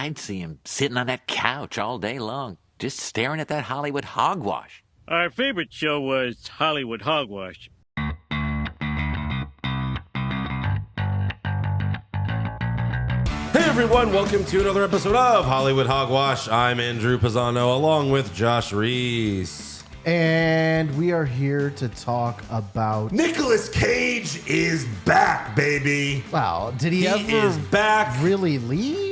I'd see him sitting on that couch all day long, just staring at that Hollywood hogwash. Our favorite show was Hollywood Hogwash. Hey everyone, welcome to another episode of Hollywood Hogwash. I'm Andrew Pisano along with Josh Reese. And we are here to talk about... Nicolas Cage is back, baby. Wow, did he ever is back. really leave?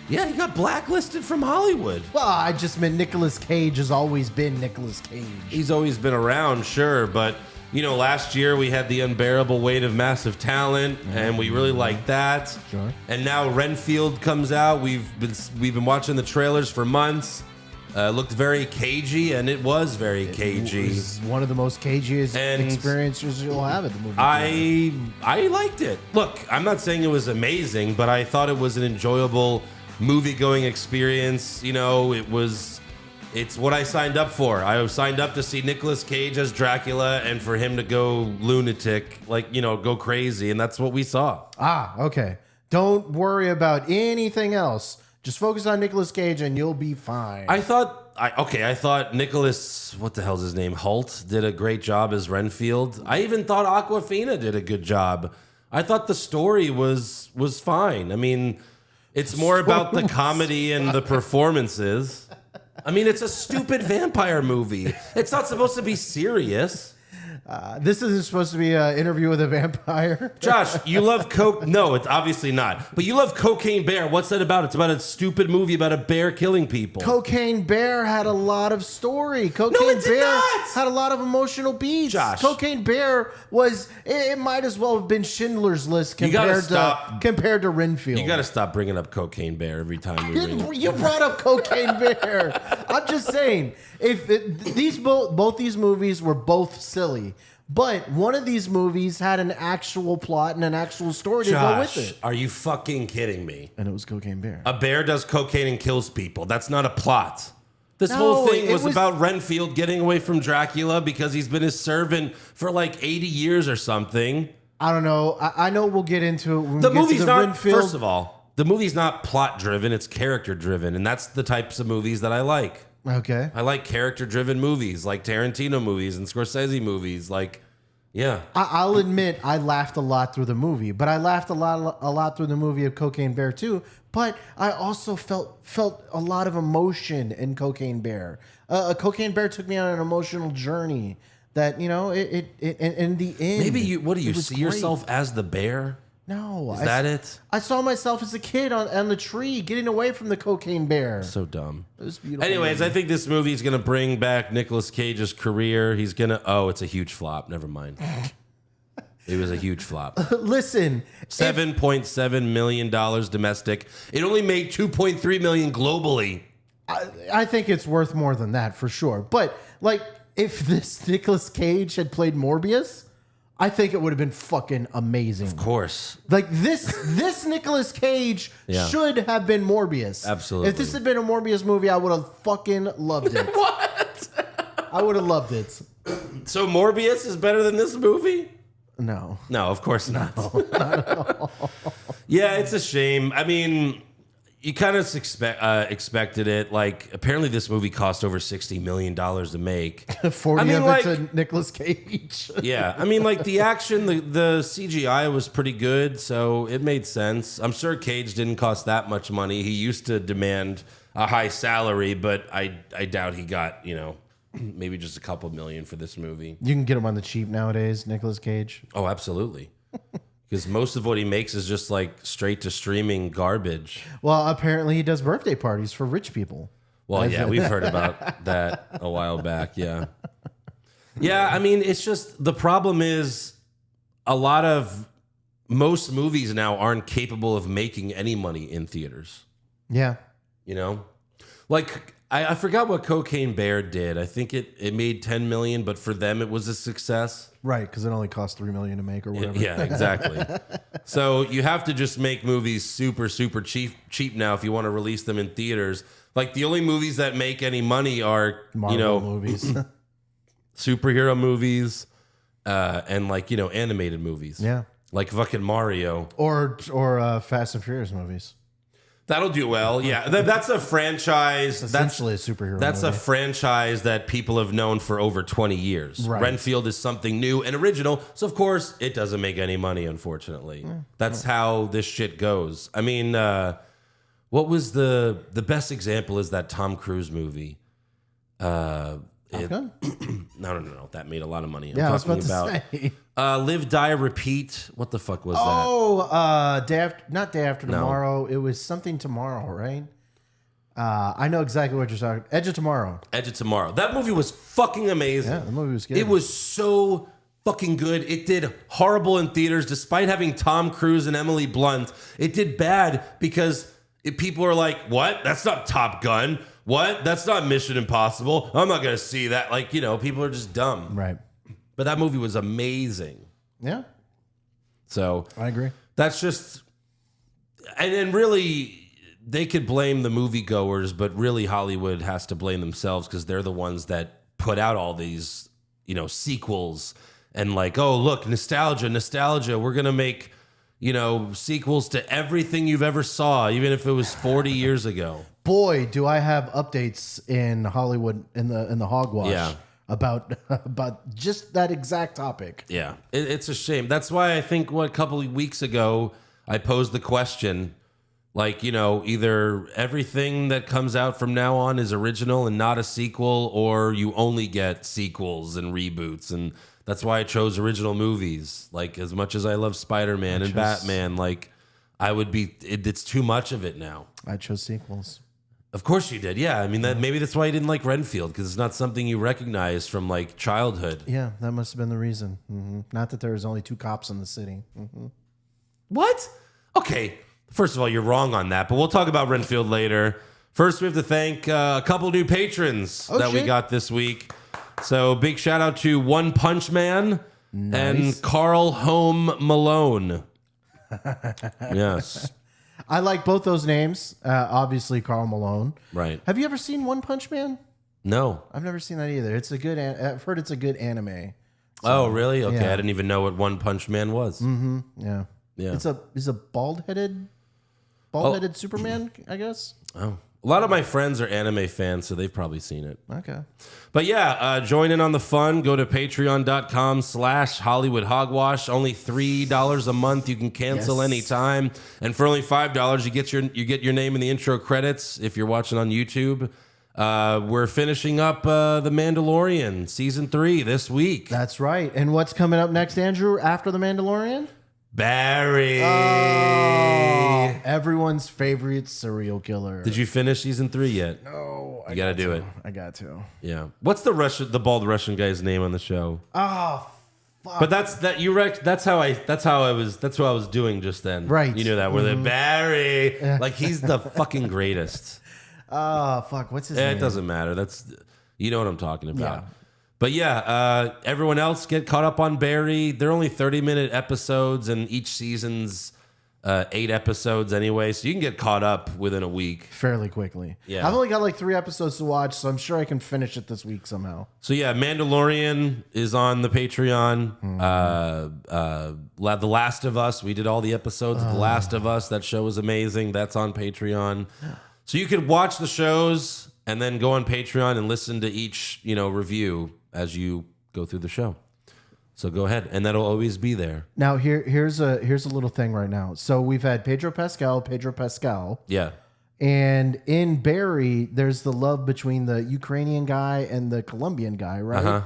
Yeah, he got blacklisted from Hollywood. Well, I just meant Nicolas Cage has always been Nicolas Cage. He's always been around, sure, but you know, last year we had The Unbearable Weight of Massive Talent, and we really liked that. Sure. And now Renfield comes out. We've been watching the trailers for months. Looked very cagey, and it was very cagey. It was one of the most cagiest experiences you'll have at the movie. I liked it. Look, I'm not saying it was amazing, but I thought it was an enjoyable movie-going experience. You know, it's what I signed up for. I signed up to see Nicolas Cage as Dracula and for him to go lunatic, like, you know, go crazy, and that's what we saw. Ah, okay. Don't worry about anything else. Just focus on Nicolas Cage and you'll be fine. I thought Nicholas, what the hell's his name, Hoult, did a great job as Renfield. I even thought Awkwafina did a good job. I thought the story was fine. I mean, it's more about the comedy and the performances. I mean, it's a stupid vampire movie. It's not supposed to be serious. This isn't supposed to be an interview with a vampire. Josh, you love Coke? No, it's obviously not. But you love Cocaine Bear. What's that about? It's about a stupid movie about a bear killing people. Cocaine Bear had a lot of story. Cocaine Bear had a lot of emotional beats. Josh. Cocaine Bear was, it might as well have been Schindler's List compared to Renfield. You got to stop bringing up Cocaine Bear every time we ring. You brought up Cocaine Bear. I'm just saying, both these movies were both silly. But one of these movies had an actual plot and an actual story to go with it. Are you fucking kidding me? And it was Cocaine Bear. A bear does cocaine and kills people. That's not a plot. This whole thing was about Renfield getting away from Dracula because he's been his servant for like 80 years or something. I don't know. I know we'll get into it when the we get movie's to the not, Renfield. First of all, the movie's not plot driven, it's character driven, and that's the types of movies that I like. Okay. I like character-driven movies, like Tarantino movies and Scorsese movies. Like, yeah. I'll admit I laughed a lot through the movie, but I laughed a lot through the movie of Cocaine Bear too. But I also felt a lot of emotion in Cocaine Bear. Cocaine Bear took me on an emotional journey that, you know, it in the end. Maybe what do you see yourself as the bear? No. Is that it? I saw myself as a kid on the tree getting away from the Cocaine Bear. So dumb. It was beautiful. Anyways, I think this movie is going to bring back Nicolas Cage's career. He's going to... Oh, it's a huge flop. Never mind. It was a huge flop. Listen. $7.7 million domestic. It only made $2.3 million globally. I think it's worth more than that for sure. But, like, if this Nicolas Cage had played Morbius... I think it would have been fucking amazing. Of course. Like this Nicolas Cage should have been Morbius. Absolutely. If this had been a Morbius movie, I would have fucking loved it. What? I would have loved it. So Morbius is better than this movie? No. No, of course not. No, not at all. Yeah, it's a shame. I mean, you kind of expected it. Like, apparently this movie cost over $60 million to make. 40 of it to Nicolas Cage. Yeah, I mean, like, the action, the CGI was pretty good, so it made sense. I'm sure Cage didn't cost that much money. He used to demand a high salary, but I doubt he got, you know, maybe just a couple million for this movie. You can get him on the cheap nowadays, Nicolas Cage. Oh, absolutely. Because most of what he makes is just like straight to streaming garbage. Well, apparently he does birthday parties for rich people. Well, yeah, we've heard about that a while back. Yeah. Yeah, I mean, it's just the problem is most movies now aren't capable of making any money in theaters. Yeah. You know? Like, I forgot what Cocaine Bear did. I think it made $10 million, but for them it was a success. Right, because it only cost $3 million to make or whatever. Yeah, exactly. So you have to just make movies super, super cheap now if you want to release them in theaters. Like the only movies that make any money are Marvel movies, superhero movies, and like animated movies. Yeah, like fucking Mario or Fast and Furious movies. That'll do well. Yeah, that's a franchise. Essentially a superhero That's movie. a franchise that people have known for over 20 years. Right. Renfield is something new and original. So, of course, it doesn't make any money, unfortunately. That's how this shit goes. I mean, what was the best example is that Tom Cruise movie. Gun? No. That made a lot of money. I'm Yeah, I was talking about to about say. Live, Die, Repeat. What the fuck was that? Oh, not day after No. tomorrow. It was something tomorrow, right? I know exactly what you're talking. Edge of Tomorrow. Edge of Tomorrow. That movie was fucking amazing. Yeah, the movie was good. It was so fucking good. It did horrible in theaters, despite having Tom Cruise and Emily Blunt. It did bad because people are like, "What? That's not Top Gun. What? That's not Mission Impossible. I'm not gonna see that." Like, people are just dumb. right. But that movie was amazing. Yeah, So I agree. that's just, and really, they could blame the moviegoers, but really Hollywood has to blame themselves because they're the ones that put out all these, sequels and like, oh, look, nostalgia. We're going to make, sequels to everything you've ever saw, even if it was 40 years ago. Boy, do I have updates in Hollywood in the hogwash Yeah. about just that exact topic. Yeah, it's a shame. That's why I think a couple of weeks ago I posed the question, like, either everything that comes out from now on is original and not a sequel, or you only get sequels and reboots. And that's why I chose original movies. Like, as much as I love Spider-Man and Batman, like, it's too much of it now. I chose sequels. Of course you did. Yeah. I mean, maybe that's why you didn't like Renfield, because it's not something you recognize from like childhood. Yeah, that must have been the reason. Not that there was only 2 cops in the city. What? Okay. First of all, you're wrong on that, but we'll talk about Renfield later. First, we have to thank a couple new patrons we got this week. So big shout out to One Punch Man and Carl Home Malone. Yes. I like both those names. Obviously, Carl Malone. Right. Have you ever seen One Punch Man? No. I've never seen that either. It's a good. I've heard it's a good anime. Oh, really? Okay. yeah. I didn't even know what One Punch Man was. Yeah. Yeah. It's a bald-headed Superman, I guess. Oh. A lot of my friends are anime fans, so they've probably seen it. Okay. But yeah, join in on the fun. Go to patreon.com/Hollywood Hogwash. Only $3 a month. You can cancel Yes. anytime. And for only $5, you get your name in the intro credits if you're watching on YouTube. We're finishing up The Mandalorian Season 3 this week. That's right. And what's coming up next, Andrew, after The Mandalorian? Barry. Everyone's favorite serial killer. Did you finish Season 3 yet? No. You got to do it. I got to. Yeah. What's the bald Russian guy's name on the show? Oh, fuck. But that's how I was doing just then. Right. You knew that where the Barry, like he's the fucking greatest. Oh, fuck. What's his name? It doesn't matter. You know what I'm talking about. Yeah. But yeah, everyone else get caught up on Barry. They're only 30-minute episodes, and each season's 8 episodes anyway, so you can get caught up within a week. Fairly quickly. Yeah. I've only got like 3 episodes to watch, so I'm sure I can finish it this week somehow. So yeah, Mandalorian is on the Patreon. The Last of Us, we did all the episodes of The Last of Us. That show was amazing. That's on Patreon. So you could watch the shows and then go on Patreon and listen to each, review as you go through the show. So go ahead, and that'll always be there. Now here's a little thing right now. So we've had Pedro Pascal, Yeah. and in Barry, there's the love between the Ukrainian guy and the Colombian guy, right? Uh-huh.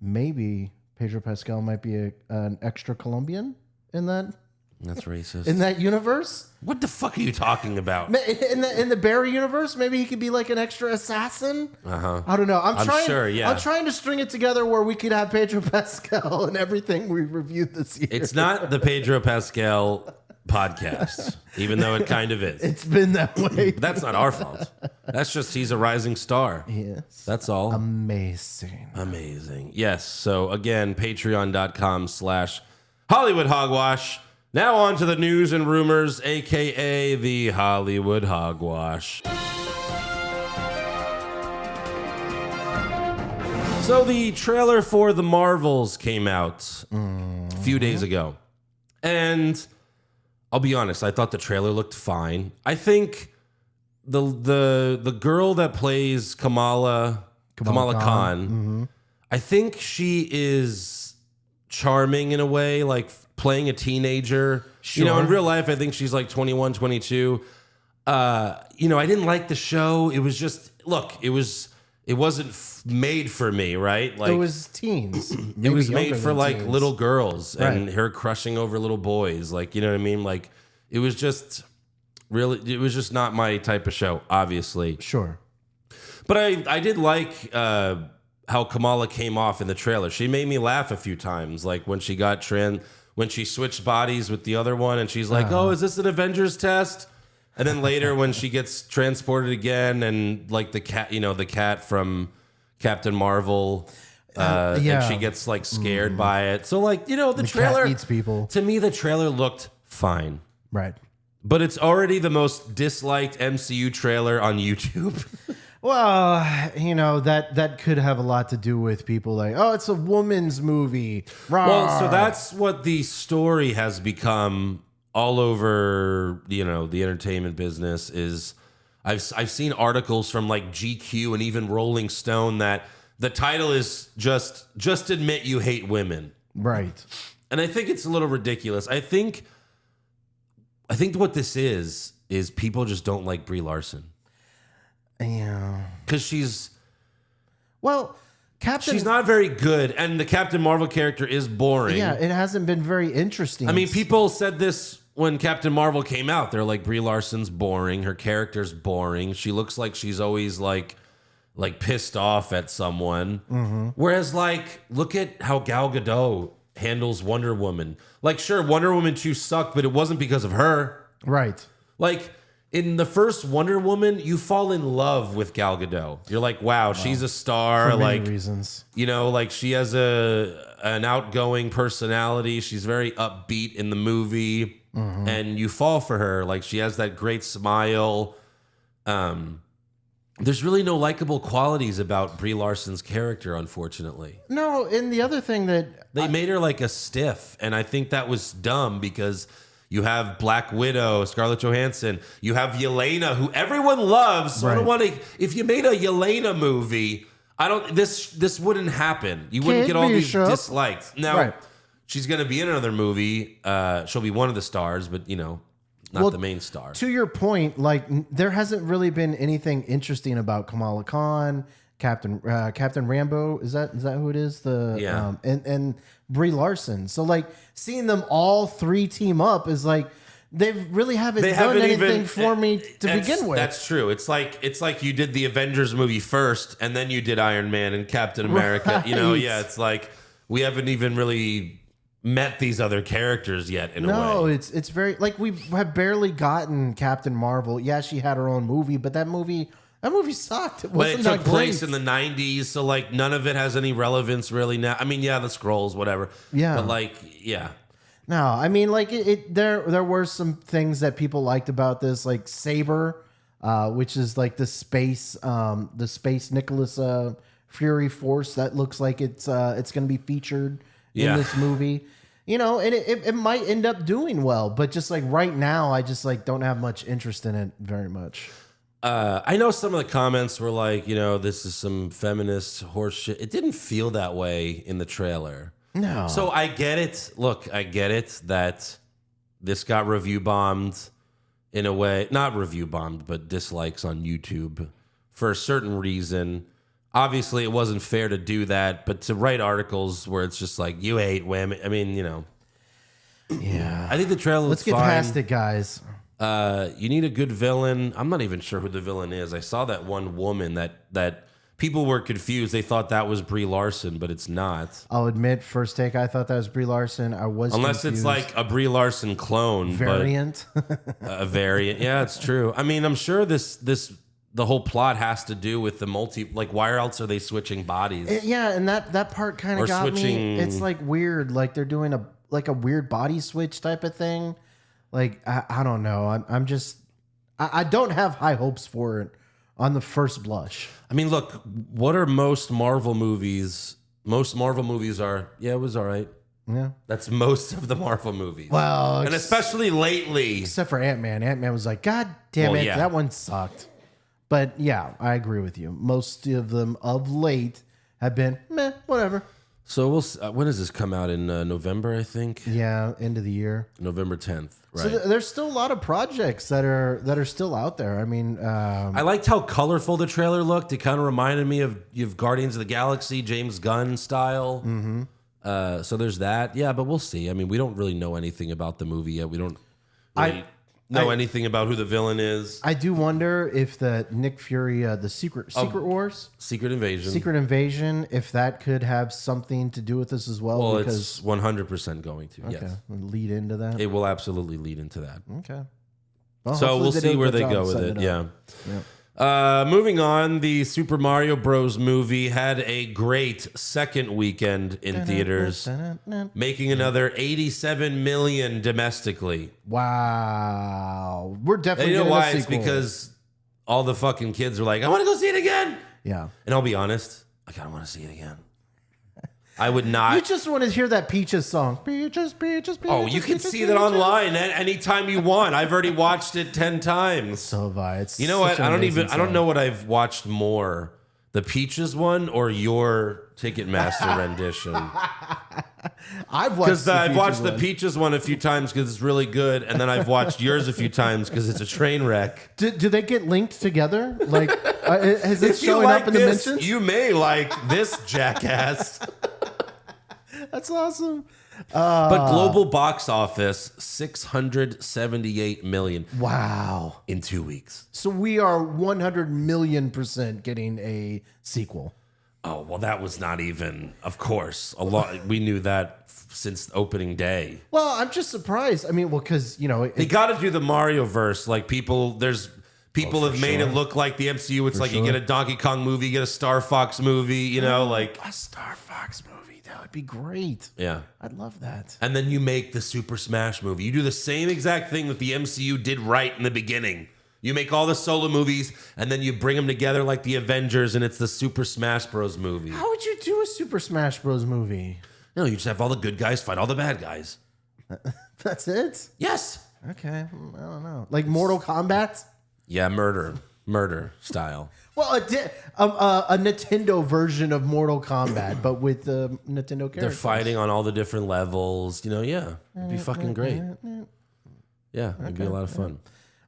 Maybe Pedro Pascal might be an extra Colombian in that That's racist. in that universe. What the fuck are you talking about? In the Barry universe, maybe he could be like an extra assassin. Uh-huh. I don't know. I'm sure, yeah. I'm trying to string it together where we could have Pedro Pascal and everything we reviewed this year. It's not the Pedro Pascal podcast, even though it kind of is. It's been that way. But that's not our fault. That's just he's a rising star. Yes. That's all. Amazing. Amazing. Yes. So again, patreon.com/Hollywood Hogwash. Now on to the news and rumors, a.k.a. the Hollywood Hogwash. So the trailer for The Marvels came out a few days ago. And I'll be honest, I thought the trailer looked fine. I think the girl that plays Kamala Khan. I think she is charming in a way, like playing a teenager. Sure. You know, in real life, I think she's like 21, 22. You know, I didn't like the show. It was just, look, it wasn't made for me, right? Like It was teens. it Maybe was younger made for than like teens. little girls and Right. her crushing over little boys. Like, you know what I mean? Like, it was just really, it was just not my type of show, obviously. Sure. But I did like how Kamala came off in the trailer. She made me laugh a few times, like when she got when she switched bodies with the other one, and she's like, "Oh, is this an Avengers test?" And then later when she gets transported again, and like the cat from Captain Marvel, and she gets like scared by it. So like, you know, the trailer cat eats people. To me, the trailer looked fine. Right. But it's already the most disliked MCU trailer on YouTube. Well, you know, that could have a lot to do with people like, oh, it's a woman's movie. Rawr. Well, so that's what the story has become all over, you know, the entertainment business. Is I've seen articles from like GQ and even Rolling Stone that the title is just admit you hate women. Right. And I think it's a little ridiculous. I think what this is people just don't like Brie Larson. Yeah. Because she's not not very good, and the Captain Marvel character is boring. Yeah, it hasn't been very interesting. I mean, people said this when Captain Marvel came out. They're like, Brie Larson's boring. Her character's boring. She looks like she's always like pissed off at someone. Whereas, like, look at how Gal Gadot handles Wonder Woman. Like, sure, Wonder Woman 2 sucked, but it wasn't because of her. Right. Like, in the first Wonder Woman, you fall in love with Gal Gadot. You're like, wow, she's a star. For many Like, reasons. you know, like she has an outgoing personality. She's very upbeat in the movie, and you fall for her. Like, she has that great smile. There's really no likable qualities about Brie Larson's character, unfortunately. No, and the other thing that They made her like a stiff, and I think that was dumb because you have Black Widow, Scarlett Johansson. You have Yelena, who everyone loves. So I don't Right. want to. If you made a Yelena movie, I don't. This wouldn't happen. You wouldn't Kate get all these Bishop. dislikes. Now Right. she's going to be in another movie. She'll be one of the stars, but you know, not the main star. to your point, like there hasn't really been anything interesting about Kamala Khan, Captain Rambo. Is that who it is? Yeah. And Brie Larson. So like seeing them all three team up is like they really haven't done anything for me to begin with. That's true. It's like you did the Avengers movie first, and then you did Iron Man and Captain America. You know, Right. yeah. It's like we haven't even really met these other characters yet. In a No, way, it's very like we have barely gotten Captain Marvel. Yeah, she had her own movie, but that movie sucked. It but wasn't it took that place great. in the '90s, so like none of it has any relevance really now. I mean, yeah, the Skrulls, whatever. Yeah. but like, yeah. No, I mean, like there were some things that people liked about this, like Saber, which is like the space Nicholas Fury Force that looks like it's going to be featured Yeah. in this movie. You know, and it might end up doing well, but just like right now, I just like don't have much interest in it very much. I know some of the comments were like, you know, this is some feminist horse shit. It didn't feel that way in the trailer. No. So I get it. Look, I get it that this got review bombed in a way, not review bombed, but dislikes on YouTube for a certain reason. Obviously, it wasn't fair to do that, but to write articles where it's just like, you hate women. I mean, you know. Yeah. I think the trailer Let's looks get fine. past it, guys. You need a good villain. I'm not even sure who the villain is. I saw that one woman that people were confused. They thought that was Brie Larson, but it's not. I'll admit, first take, I thought that was Brie Larson. I was Unless confused. it's like a Brie Larson clone. variant. But a variant. Yeah, it's true. I mean, I'm sure the whole plot has to do with the like, why else are they switching bodies? Yeah, and that part kind Or of got switching- me. It's like weird, like they're doing a weird body switch type of thing. Like I don't know. I'm just I don't have high hopes for it on the first blush. I mean, look, what are most Marvel movies? Most Marvel movies are, yeah, it was all right. Yeah. That's most of the Marvel movies. Well, and especially lately. except for Ant-Man. Ant-Man was like, God damn Well, it, yeah. that one sucked. But yeah, I agree with you. Most of them of late have been meh, whatever. So when does this come out in November? I think. Yeah, end of the year, November 10th. Right. So there's still a lot of projects that are still out there. I mean, I liked how colorful the trailer looked. It kind of reminded me of Guardians of the Galaxy, James Gunn style. Mm-hmm. So there's that. Yeah, but we'll see. I mean, we don't really know anything about the movie yet. We don't really know anything about who the villain is. I do wonder if the Nick Fury, the Secret Wars, Secret Invasion, if that could have something to do with this as well. Well, because, it's 100% going to. Okay, Yes, lead into that. it will absolutely lead into that. Okay. So we'll see where they go with it. Yeah. Moving on, the Super Mario Bros. Movie had a great second weekend in theaters, making another $87 million domestically. Wow. We're definitely And you know getting why? a It's sequel. because all the fucking kids are like, I want to go see it again. Yeah. And I'll be honest, I kind of want to see it again. I would not. You just want to hear that Peaches song. Peaches, Peaches, Peaches. Oh, you can Peaches, see that Peaches. online anytime you want. I've already watched it 10 times. So have I. It's You know what? such an I amazing don't song. know what I've watched more. The Peaches one or your Ticketmaster rendition? I've watched Because I've Peaches watched the one. Peaches one a few times because it's really good, and then I've watched yours a few times because it's a train wreck. Do they get linked together? Like, is it If you showing like up in the this, mentions? you may like this jackass. That's awesome. But global box office, $678 million Wow. in 2 weeks. So we are 100 million% getting a sequel. Oh, well, that was not even, of course, a lot. We knew that since opening day. Well, I'm just surprised. I mean, well, because, you know, They got to do the Mario verse. Like people have made it look like the MCU. It's like you get a Donkey Kong movie, you get a Star Fox movie, you know, like. a Star Fox movie. That would be great. Yeah. I'd love that. And then you make the Super Smash movie. You do the same exact thing that the MCU did right in the beginning. You make all the solo movies, and then you bring them together like the Avengers, and it's the Super Smash Bros. Movie. How would you do a Super Smash Bros. Movie? No, you just have all the good guys fight all the bad guys. That's it? Yes. Okay. I don't know. Like Mortal Kombat? Yeah, murder style. Well, a Nintendo version of Mortal Kombat, but with the Nintendo characters. They're fighting on all the different levels. You know, yeah, it'd be fucking great. Yeah, it'd be a lot of fun.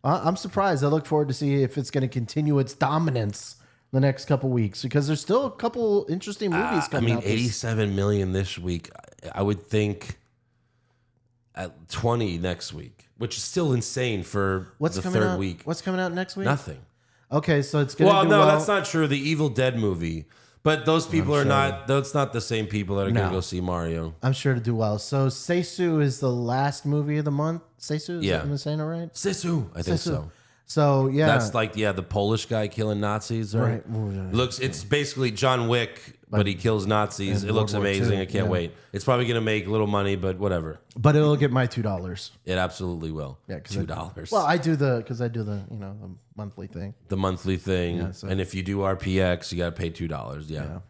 I'm surprised. I look forward to see if it's going to continue its dominance the next couple weeks because there's still a couple interesting movies I coming mean, out. 87 million this week. I would think at 20 next week, which is still insane for the coming third out? week. What's coming out next week? Nothing. Okay, so it's going to Well, do no, well. that's not true. The Evil Dead movie. But those people are not, that's not the same people that are going to go see Mario. I'm sure to do well. So Seisu is the last movie of the month. Seisu? Yeah. Am I saying it right? Sisu, I think Seisu. so. So, yeah. That's like, the Polish guy killing Nazis, right? Right. It's basically John Wick, but he kills Nazis. in It looks World War amazing. II, I can't yeah. wait. It's probably going to make little money, but whatever. But it'll get my $2. It absolutely will. Yeah, $2. Well, I do the the monthly thing. The monthly thing. Yeah, so- And if you do RPX, you got to pay $2. Yeah.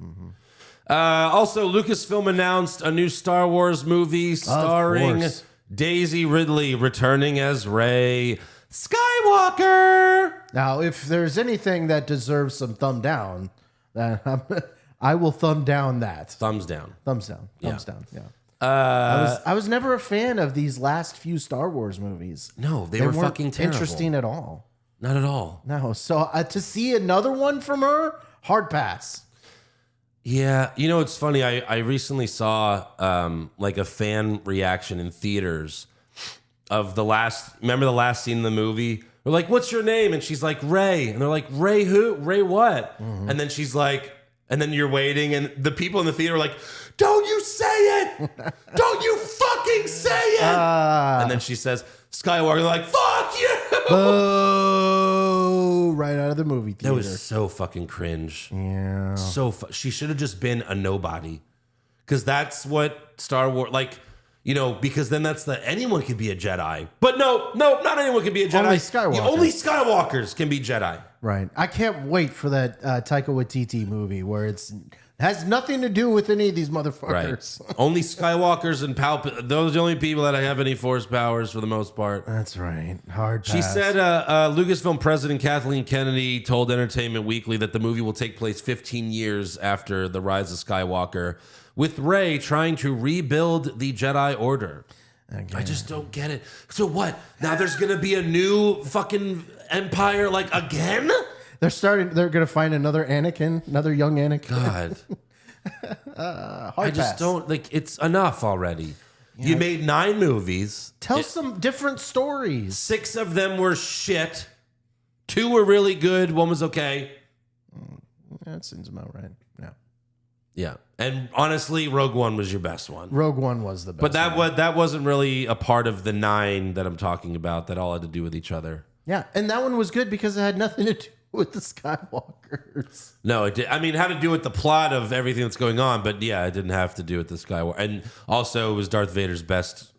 Also, Lucasfilm announced a new Star Wars movie starring course. Daisy Ridley returning as Rey Skywalker. Now, if there's anything that deserves some thumb down, I will thumb down that. Thumbs down. Thumbs down. Thumbs Yeah. down. Yeah. I was never a fan of these last few Star Wars movies. No, they were weren't fucking terrible. interesting at all. Not at all. No. So to see another one from her, hard pass. Yeah, you know, it's funny. I recently saw like a fan reaction in theaters of remember the last scene in the movie? They're like, "What's your name?" And she's like, "Ray." And they're like, "Ray who? Ray what?" Mm-hmm. And then she's like, and then you're waiting, and the people in the theater are like, "Don't you say it! Don't you fucking say it!" And then she says, "Skywalker." They're like, "Fuck you!" Oh, right out of the movie That theater. was so fucking cringe. Yeah. She should have just been a nobody, because that's what Star Wars because then anyone could be a Jedi. But no, not anyone can be a Jedi. Only Skywalker. Only Skywalkers can be Jedi. Right. I can't wait for that Taika Waititi movie where it's has nothing to do with any of these motherfuckers. Right. Only Skywalkers and those are the only people that have any force powers for the most part. That's right. Hard pass. She said Lucasfilm president Kathleen Kennedy told Entertainment Weekly that the movie will take place 15 years after the rise of Skywalker, with Rey trying to rebuild the Jedi Order. Okay. I just don't get it. So what? Now there's going to be a new fucking empire, like, again? They're gonna find another Anakin, another young Anakin. God. I just pass. don't, like, it's enough already. You made 9 movies. Tell some different stories. 6 of them were shit. 2 were really good. 1 was okay. That seems about right. Yeah. Yeah. And honestly, Rogue One was your best one. Rogue One was the best. But that wasn't really a part of the 9 that I'm talking about that all had to do with each other. Yeah, and that one was good because it had nothing to do with the Skywalkers. No, it did. I mean, it had to do with the plot of everything that's going on, but yeah, it didn't have to do with the Skywalker. And also, it was Darth Vader's best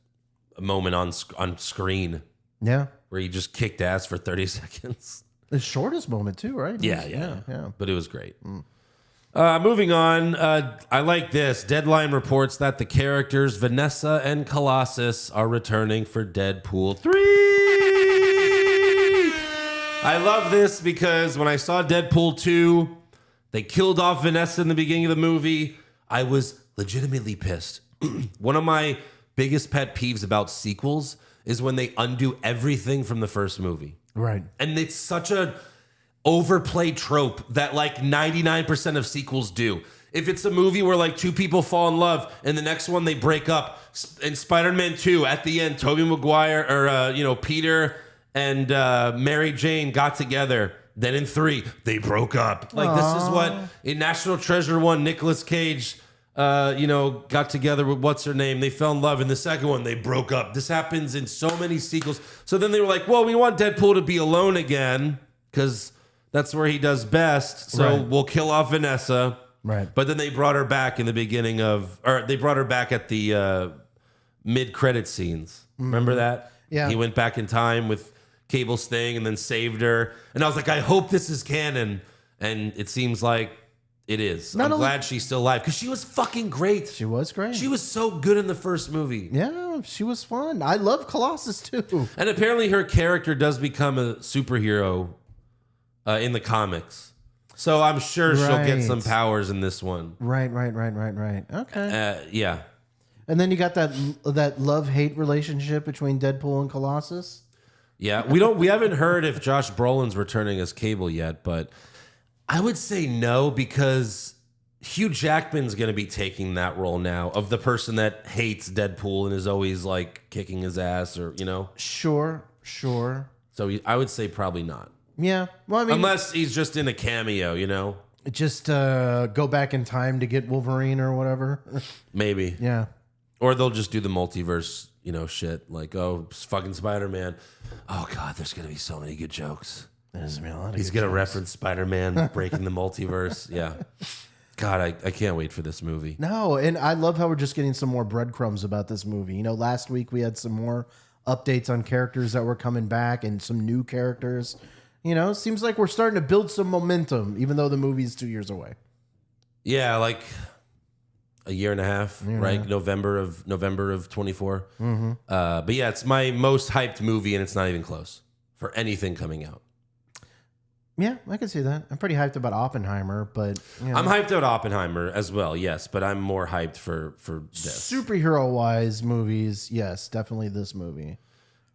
moment on screen, Yeah. where he just kicked ass for 30 seconds. The shortest moment too, right? Yeah. Yeah. But it was great. Moving on, I like this. Deadline reports that the characters Vanessa and Colossus are returning for Deadpool 3. I love this because when I saw Deadpool 2, they killed off Vanessa in the beginning of the movie. I was legitimately pissed. One of my biggest pet peeves about sequels is when they undo everything from the first movie. Right. And it's such a overplayed trope that like 99% of sequels do. If it's a movie where like 2 people fall in love and the next one they break up, in Spider-Man 2 at the end, Tobey Maguire or Peter and Mary Jane got together. Then in 3, they broke up. Like, this is what in National Treasure 1, Nicolas Cage got together with what's her name. They fell in love. In the second one, they broke up. This happens in so many sequels. So then they were like, well, we want Deadpool to be alone again because that's where he does best. So we'll kill off Vanessa. Right. But then they brought her back in the beginning of, or they brought her back at the mid-credit scenes. Remember that? Yeah. He went back in time with Cable's thing and then saved her. And I was like, I hope this is canon. And it seems like it is. I'm glad she's still alive because she was fucking great. She was great. She was so good in the first movie. Yeah, she was fun. I love Colossus too. And apparently her character does become a superhero in the comics. So I'm sure she'll get some powers in this one. Right. Okay. Yeah. And then you got that love-hate relationship between Deadpool and Colossus. Yeah, we haven't heard if Josh Brolin's returning as Cable yet, but I would say no because Hugh Jackman's going to be taking that role now of the person that hates Deadpool and is always like kicking his ass or, Sure. So I would say probably not. Yeah. Well, I mean, unless he's just in a cameo, just go back in time to get Wolverine or whatever. Maybe. Yeah. Or they'll just do the multiverse, shit. Like, oh, fucking Spider-Man. Oh, God, there's going to be so many good jokes. There's gonna be a lot of He's going to reference Spider-Man breaking the multiverse. Yeah. God, I can't wait for this movie. No, and I love how we're just getting some more breadcrumbs about this movie. Last week we had some more updates on characters that were coming back and some new characters. It seems like we're starting to build some momentum, even though the movie's 2 years away. Yeah, like a year and a half, right? November of 24. Mm-hmm. But yeah, it's my most hyped movie, and it's not even close for anything coming out. Yeah, I can see that. I'm pretty hyped about Oppenheimer, but I'm hyped about Oppenheimer as well, yes, but I'm more hyped for this. Superhero-wise movies, yes, definitely this movie.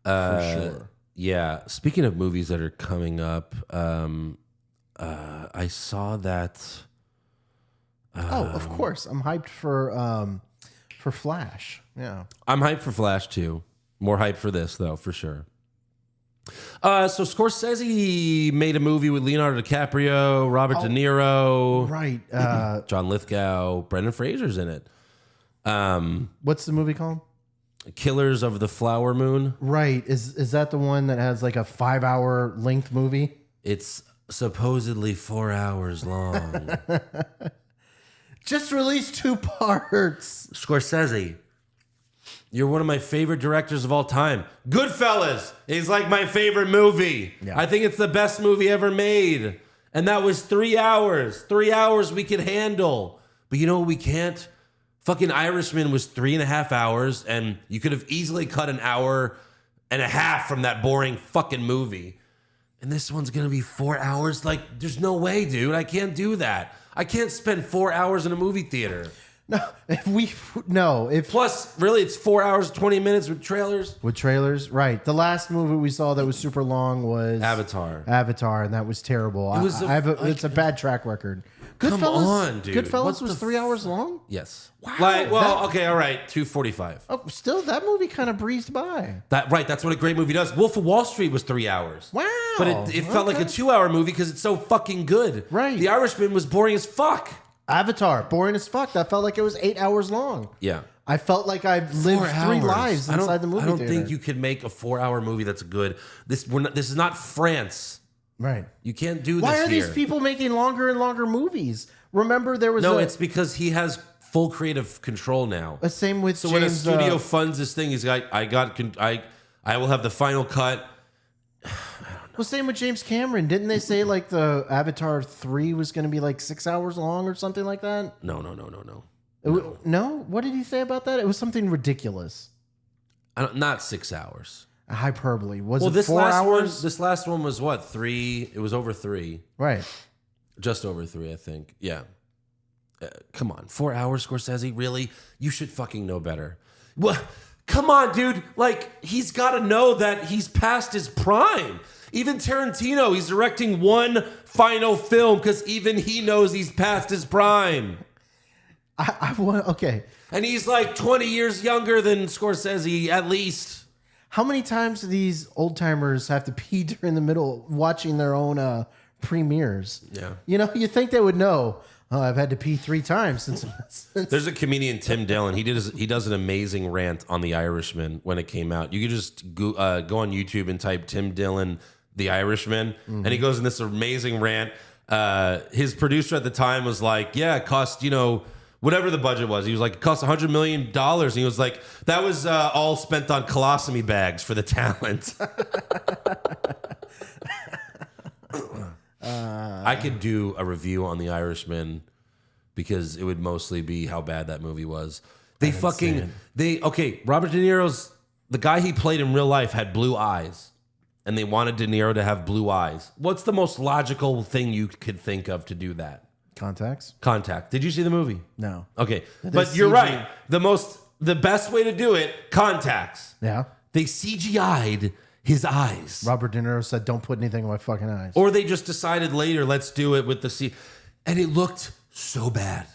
For sure. Yeah. Speaking of movies that are coming up, I saw that. Of course, I'm hyped for Flash. Yeah, I'm hyped for Flash too. More hyped for this though, for sure. So Scorsese made a movie with Leonardo DiCaprio, Robert De Niro, right? John Lithgow, Brendan Fraser's in it. What's the movie called? Killers of the Flower Moon. Right. Is that the one that has like a 5-hour length movie? It's supposedly 4 hours long. Just released 2 parts. Scorsese. You're one of my favorite directors of all time. Goodfellas is like my favorite movie. Yeah. I think it's the best movie ever made. And that was 3 hours. 3 hours we could handle. But you know what we can't? Fucking Irishman was 3.5 hours, and you could have easily cut an hour and a half from that boring fucking movie. And this one's gonna be 4 hours? Like, there's no way, dude. I can't do that. I can't spend 4 hours in a movie theater. Plus, really, it's 4 hours, 20 minutes with trailers. With trailers, right. The last movie we saw that was super long was Avatar, and that was terrible. It's a bad track record. Come on, dude. Goodfellas was 3 hours long? Yes. Wow. Okay, all right, 2:45. Oh, still, that movie kind of breezed by. That's what a great movie does. Wolf of Wall Street was 3 hours. Wow. But it felt like a 2 hour movie because it's so fucking good. Right. The Irishman was boring as fuck. Avatar, boring as fuck. That felt like it was 8 hours long. Yeah. I felt like I lived 3 lives inside the movie I don't theater. think you could make a 4 hour movie that's good. This is not France. Right. You can't do this. Why are here. these people making longer and longer movies? Remember, there was it's because he has full creative control now. the same with So James, when a studio funds this thing, he's like, I will have the final cut. Well, same with James Cameron. Didn't they say like the Avatar 3 was going to be like 6 hours long or something like that? No. No? What did he say about that? It was something ridiculous. Not 6 hours. A hyperbole. Was Well, it this 4 last hours? this last one was what, 3? It was over 3. Right. Just over 3, I think. Yeah. Come on, 4 hours, Scorsese? Really? You should fucking know better. Well, come on, dude. Like, he's got to know that he's past his prime. Even Tarantino, he's directing one final film because even he knows he's past his prime. I want. Okay. And he's like 20 years younger than Scorsese, at least. How many times do these old timers have to pee during the middle watching their own premieres? Yeah. You know, you think they would know. Oh, I've had to pee 3 times since There's a comedian, Tim Dillon. He does an amazing rant on The Irishman when it came out. You could just go on YouTube and type Tim Dillon, The Irishman, and he goes in this amazing rant. His producer at the time was like, yeah, it cost, whatever the budget was. He was like, it cost $100 million. And he was like, that was all spent on colostomy bags for the talent. I could do a review on The Irishman because it would mostly be how bad that movie was. Robert De Niro's, the guy he played in real life had blue eyes, and they wanted De Niro to have blue eyes. What's the most logical thing you could think of to do that? Contacts? Contact. Did you see the movie? No. Okay. But you're right. The best way to do it, contacts. Yeah. They CGI'd his eyes. Robert De Niro said, don't put anything in my fucking eyes. Or they just decided later, let's do it with the C. And it looked so bad.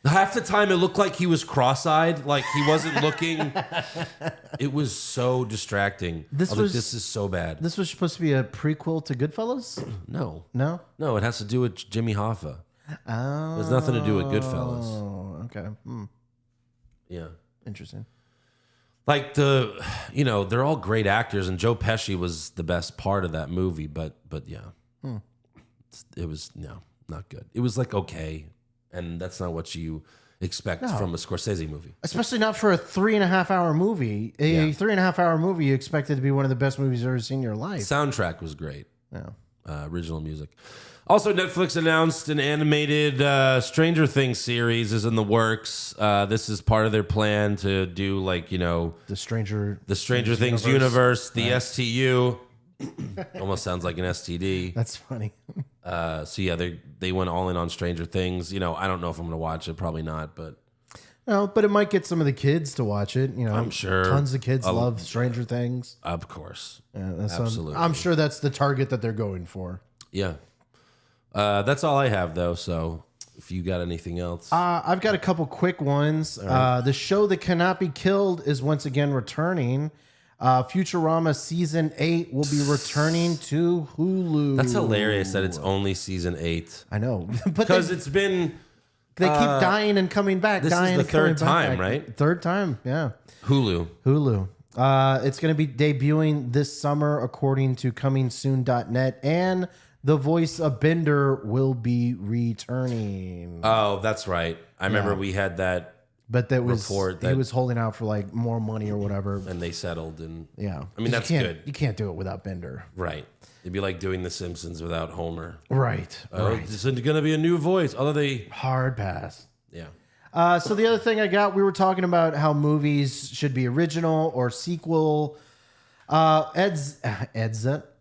Half the time it looked like he was cross-eyed, like he wasn't looking. It was so distracting. This is so bad. This was supposed to be a prequel to Goodfellas? No. No? No, it has to do with Jimmy Hoffa. Oh. There's nothing to do with Goodfellas. Oh, okay. Yeah. Interesting. Like they're all great actors, and Joe Pesci was the best part of that movie, but yeah. It was not good. It was like okay, and that's not what you expect from a Scorsese movie. Especially not for a 3.5 hour movie. A 3.5 hour movie you expect it to be one of the best movies you've ever seen in your life. Soundtrack was great. Yeah. Original music. Also, Netflix announced an animated Stranger Things series is in the works. This is part of their plan to do the Stranger Things universe, the STU. Almost sounds like an STD. That's funny. So yeah, they went all in on Stranger Things. I don't know if I'm going to watch it. Probably not, but. No, but it might get some of the kids to watch it. I'm sure tons of kids love Stranger Things. Of course, absolutely. I'm sure that's the target that they're going for. Yeah. That's all I have, though. So if you got anything else. I've got a couple quick ones. Right. The show that cannot be killed is once again returning. Futurama Season 8 will be returning to Hulu. That's hilarious that it's only Season 8. I know. Because it's been... They keep dying and coming back. This is the third time, right? Third time, yeah. Hulu. It's going to be debuting this summer, according to comingsoon.net, and the voice of Bender will be returning. Oh, that's right. I remember we had that But that was report he that- was holding out for like more money or whatever. and they settled. And Yeah, I mean, that's you good. You can't do it without Bender. Right. It'd be like doing The Simpsons without Homer. Right. Right. This isn't going to be a new voice. Although they, Hard pass. yeah. So the other thing I got, we were talking about how movies should be original or sequel.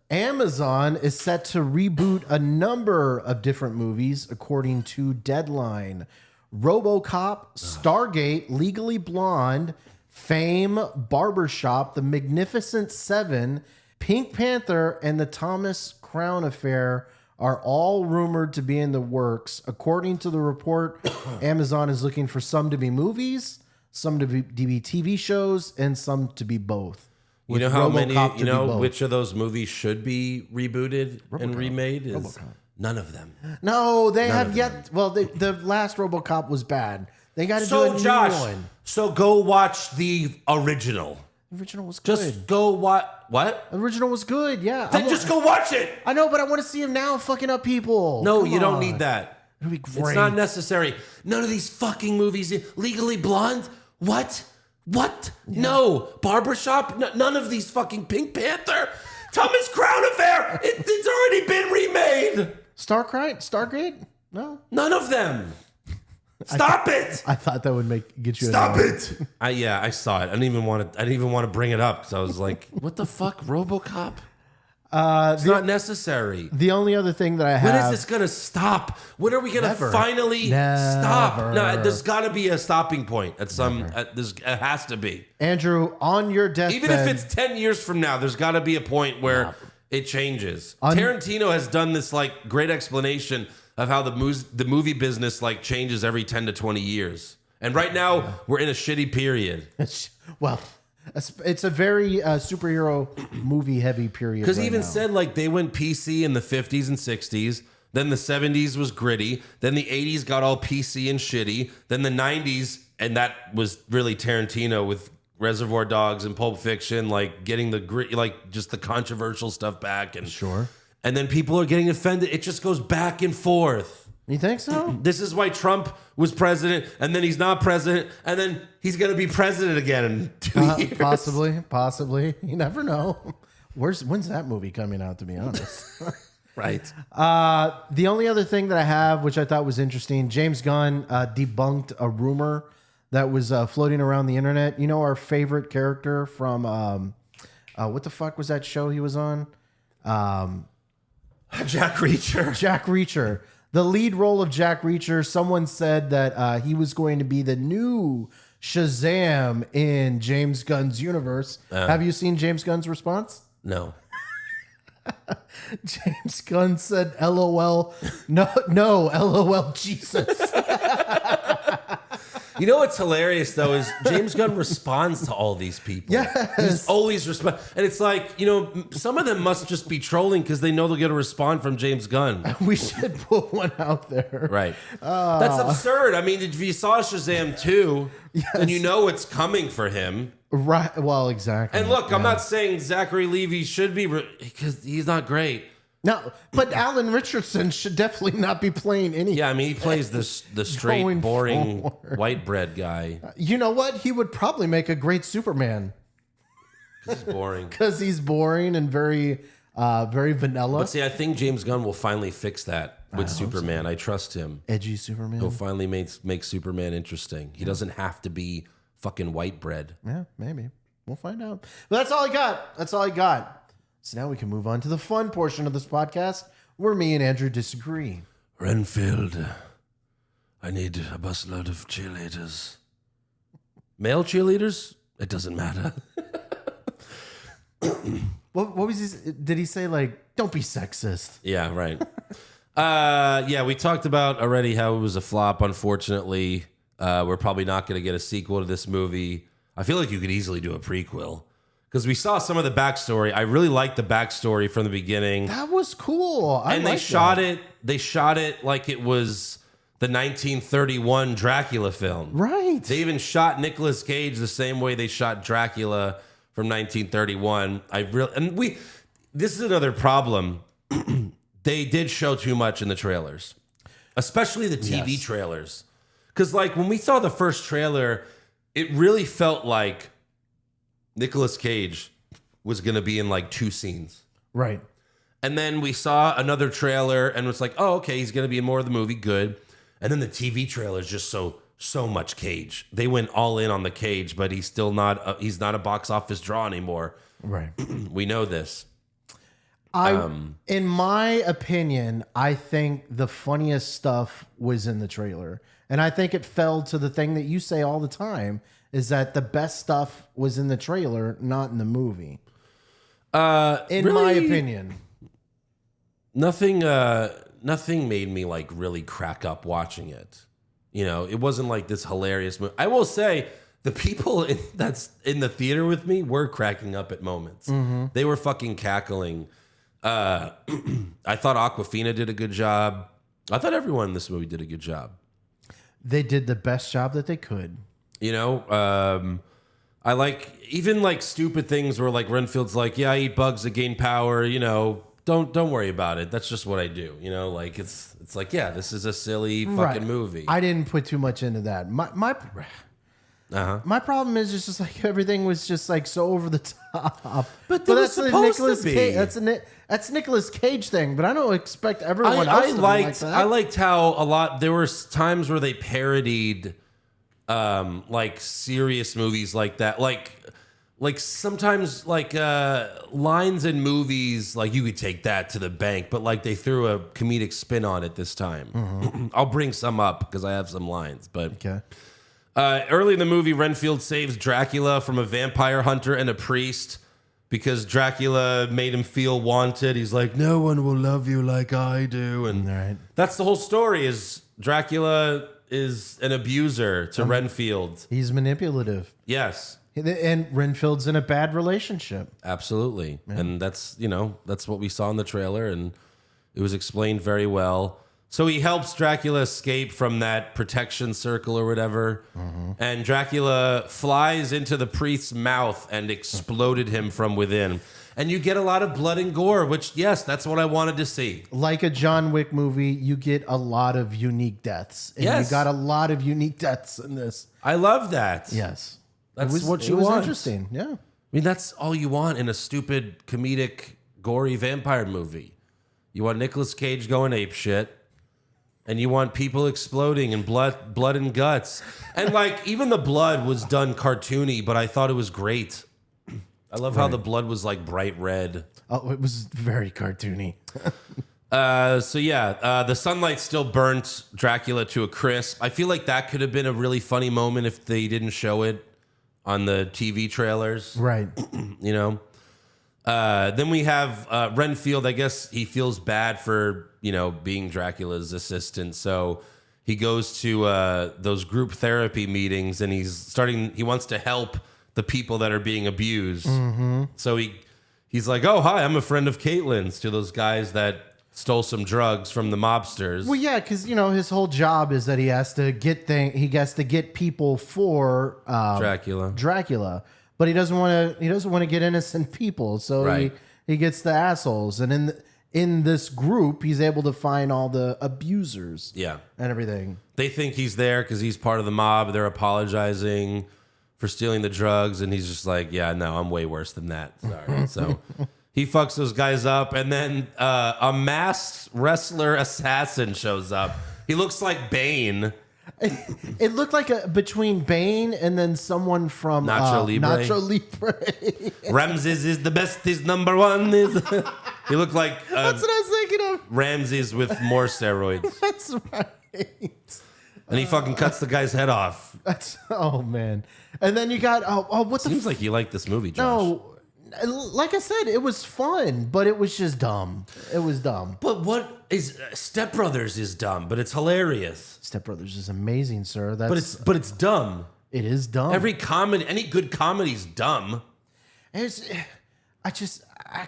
Amazon is set to reboot a number of different movies according to Deadline. RoboCop, Stargate, Legally Blonde, Fame, Barbershop, The Magnificent Seven, Pink Panther, and the Thomas Crown Affair are all rumored to be in the works. According to the report, Amazon is looking for some to be movies, some to be TV shows, and some to be both. You know With how RoboCop many, to you be know, both. which of those movies should be rebooted and remade? Is none of them. No, they have of yet. Well, the last RoboCop was bad. They got to do So, a Josh, new one. so go watch the original. The original was good. Just go watch. What? Original was good. Yeah, Then just go watch it. I know, but I want to see him now fucking up people. No, Come you don't on. need that. It'd be It's great. not necessary. None of these fucking movies. Legally Blonde? What? What? No. Barbershop? None of these fucking Pink Panther? Thomas Crown Affair? It's already been remade. Stargate? No. None of them. Stop it. I thought that would get you. Stop annoyed. it. I saw it. I didn't even want to bring it up because I was like, what the fuck, RoboCop? It's not necessary. The only other thing that I have. When is this gonna stop? When are we gonna Never. finally Never. stop? No, there's got to be a stopping point at some. It has to be. Andrew, on your deathbed. Even if it's 10 years from now, there's got to be a point where it changes. Tarantino has done this like great explanation of how the movie business like changes every 10 to 20 years. And right now we're in a shitty period. Well, it's a very superhero movie heavy period. Because right he even now. said like they went PC in the 50s and 60s. Then the 70s was gritty. Then the 80s got all PC and shitty. Then the 90s, and that was really Tarantino with Reservoir Dogs and Pulp Fiction, like getting the grit, like just the controversial stuff back. And Sure. And then people are getting offended. It just goes back and forth. You think so? This is why Trump was president, and then he's not president, and then he's going to be president again in 2 years. Possibly. You never know. When's that movie coming out, to be honest? Right. The only other thing that I have, which I thought was interesting, James Gunn debunked a rumor that was floating around the internet. You know, our favorite character from what the fuck was that show he was on? Jack Reacher. Jack Reacher. The lead role of Jack Reacher, someone said that he was going to be the new Shazam in James Gunn's universe. Have you seen James Gunn's response? No. James Gunn said, LOL. No, LOL, Jesus. You know what's hilarious though is James Gunn responds to all these people. Yes. He's always respond, and it's like, you know, some of them must just be trolling because they know they'll get a response from James Gunn. We should put one out there. Right. That's absurd. I mean, if you saw Shazam 2, then you know it's coming for him. Right. Well, exactly. And look, I'm not saying Zachary Levi should be because he's not great. No, but Alan Richardson should definitely not be playing any. Yeah, I mean, he plays the straight, Going boring forward. white bread guy. You know what? He would probably make a great Superman He's boring. because he's boring and very vanilla. But see, I think James Gunn will finally fix that with Superman. I trust him. Edgy Superman. He'll finally make Superman interesting. He doesn't have to be fucking white bread. Yeah, maybe. We'll find out. But that's all I got. So now we can move on to the fun portion of this podcast where me and Andrew disagree. Renfield, I need a busload of cheerleaders. Male cheerleaders? It doesn't matter. What was his? Did he say like, don't be sexist? Yeah, right. Yeah, we talked about already how it was a flop, unfortunately. We're probably not going to get a sequel to this movie. I feel like you could easily do a prequel. Because we saw some of the backstory. I really liked the backstory from the beginning. That was cool. They shot it like it was the 1931 Dracula film. Right. They even shot Nicolas Cage the same way they shot Dracula from 1931. This is another problem. They did show too much in the trailers, especially the TV trailers. Because like when we saw the first trailer, it really felt like Nicolas Cage was going to be in like 2 scenes. Right. And then we saw another trailer and was like, oh, okay, he's going to be in more of the movie. Good. And then the TV trailer is just so much Cage. They went all in on the Cage, but he's still not, he's not a box office draw anymore. Right. We know this. In my opinion, I think the funniest stuff was in the trailer. And I think it fell to the thing that you say all the time is that the best stuff was in the trailer, not in the movie. In my opinion. Nothing made me like really crack up watching it. You know, it wasn't like this hilarious movie. I will say the people that's in the theater with me were cracking up at moments. Mm-hmm. They were fucking cackling. I thought Awkwafina did a good job. I thought everyone in this movie did a good job. They did the best job that they could. You know, I like even like stupid things where like Renfield's like, yeah, I eat bugs that gain power. You know, don't worry about it. That's just what I do. You know, like it's like, yeah, this is a silly fucking movie. I didn't put too much into that. My problem is just like everything was just like so over the top. But that's supposed to be. That's Nicolas Cage thing. But I don't expect everyone else I to be liked like that. I liked how a lot there were times where they parodied like serious movies like that. Like sometimes like lines in movies like you could take that to the bank, but like they threw a comedic spin on it this time. Mm-hmm. I'll bring some up because I have some lines, but okay. Early in the movie, Renfield saves Dracula from a vampire hunter and a priest because Dracula made him feel wanted. He's like, no one will love you like I do. And that's the whole story is Dracula is an abuser to Renfield. He's manipulative. Yes. And Renfield's in a bad relationship. Absolutely. Yeah. And that's, you know, that's what we saw in the trailer and it was explained very well. So he helps Dracula escape from that protection circle or whatever. Mm-hmm. And Dracula flies into the priest's mouth and exploded him from within. And you get a lot of blood and gore, which, yes, that's what I wanted to see. Like a John Wick movie, you get a lot of unique deaths. And you got a lot of unique deaths in this. I love that. Yes. That's what you want. It was interesting, yeah. I mean, that's all you want in a stupid, comedic, gory vampire movie. You want Nicolas Cage going ape shit. And you want people exploding and blood and guts. And like even the blood was done cartoony, but I thought it was great. I love how the blood was like bright red. Oh, it was very cartoony. So yeah, the sunlight still burnt Dracula to a crisp. I feel like that could have been a really funny moment if they didn't show it on the TV trailers. Right. You know? Then we have Renfield. I guess he feels bad for, you know, being Dracula's assistant. So he goes to those group therapy meetings and he wants to help the people that are being abused. Mm-hmm. So he's like, oh, hi, I'm a friend of Caitlin's to those guys that stole some drugs from the mobsters. Well, yeah, because, you know, his whole job is that he has to get people for Dracula. But he doesn't want to get innocent people, so he gets the assholes. And in this group, he's able to find all the abusers, and everything. They think he's there because he's part of the mob. They're apologizing for stealing the drugs, and he's just like, "Yeah, no, I'm way worse than that." Sorry. So he fucks those guys up, and then a masked wrestler assassin shows up. He looks like Bane. It looked like between Bane and then someone from Nacho Libre. Ramses is the best. He's number one. He looked like that's what I was thinking of. Ramses with more steroids. That's right. And he fucking cuts the guy's head off. Oh man. And then you got what the seems like you like this movie, Josh. No. Like I said, it was fun, but it was just dumb. It was dumb. But what is Step Brothers is dumb, but it's hilarious. Step Brothers is amazing, sir. But it's dumb. It is dumb. Any good comedy's dumb. I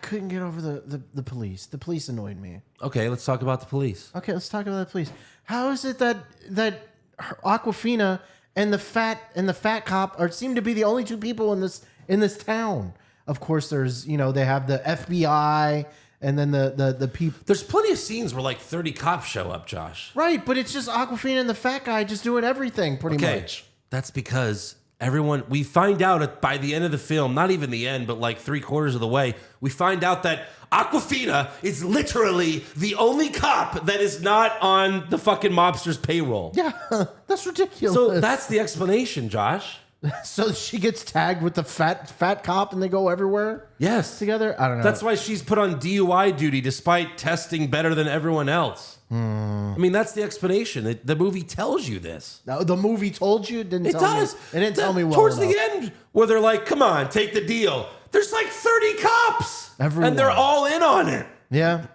couldn't get over the police. The police annoyed me. Okay, let's talk about the police. Okay, let's talk about the police. How is it that Awkwafina and the fat cop seem to be the only two people in this town? Of course, there's, they have the FBI and then the people. There's plenty of scenes where like 30 cops show up, Josh. Right, but it's just Aquafina and the fat guy just doing everything pretty much. That's because we find out by the end of the film, not even the end, but like 3/4 of the way, we find out that Aquafina is literally the only cop that is not on the fucking mobster's payroll. Yeah, that's ridiculous. So that's the explanation, Josh. So she gets tagged with the fat cop and they go everywhere? Yes. Together? I don't know. That's why she's put on DUI duty despite testing better than everyone else. I mean, that's the explanation. The movie tells you this. Now, the movie told you? It didn't tell does. Me. It didn't tell me well Towards enough. the end, where they're like, come on, take the deal. There's like 30 cops. Everyone. And they're all in on it. Yeah.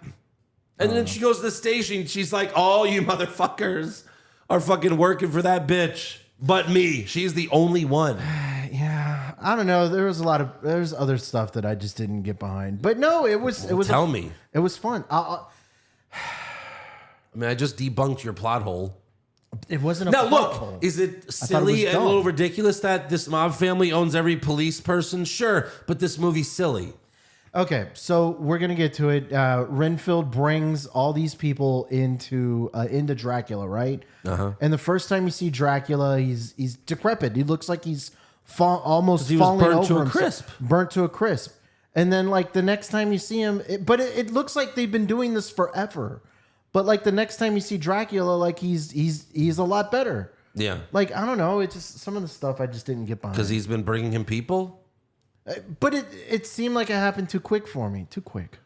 And then she goes to the station. She's like, all you motherfuckers are fucking working for that bitch. But me. She's the only one. Yeah. I don't know. There's other stuff that I just didn't get behind. But no, it was Tell me. It was fun. I mean, I just debunked your plot hole. It wasn't a Now, plot look, hole. is it silly and a little ridiculous that this mob family owns every police person? Sure, but this movie's silly. Okay, so we're gonna get to it. Renfield brings all these people into Dracula, right? And the first time you see Dracula, he's decrepit. He looks like he's almost he was falling burnt over to a himself. crisp. Burnt to a crisp. And then like the next time you see him, it looks like they've been doing this forever. But like the next time you see Dracula, like he's a lot better. Yeah. Like I don't know, it's just some of the stuff I just didn't get behind. Because he's been bringing him people? But it seemed like it happened too quick for me. Too quick.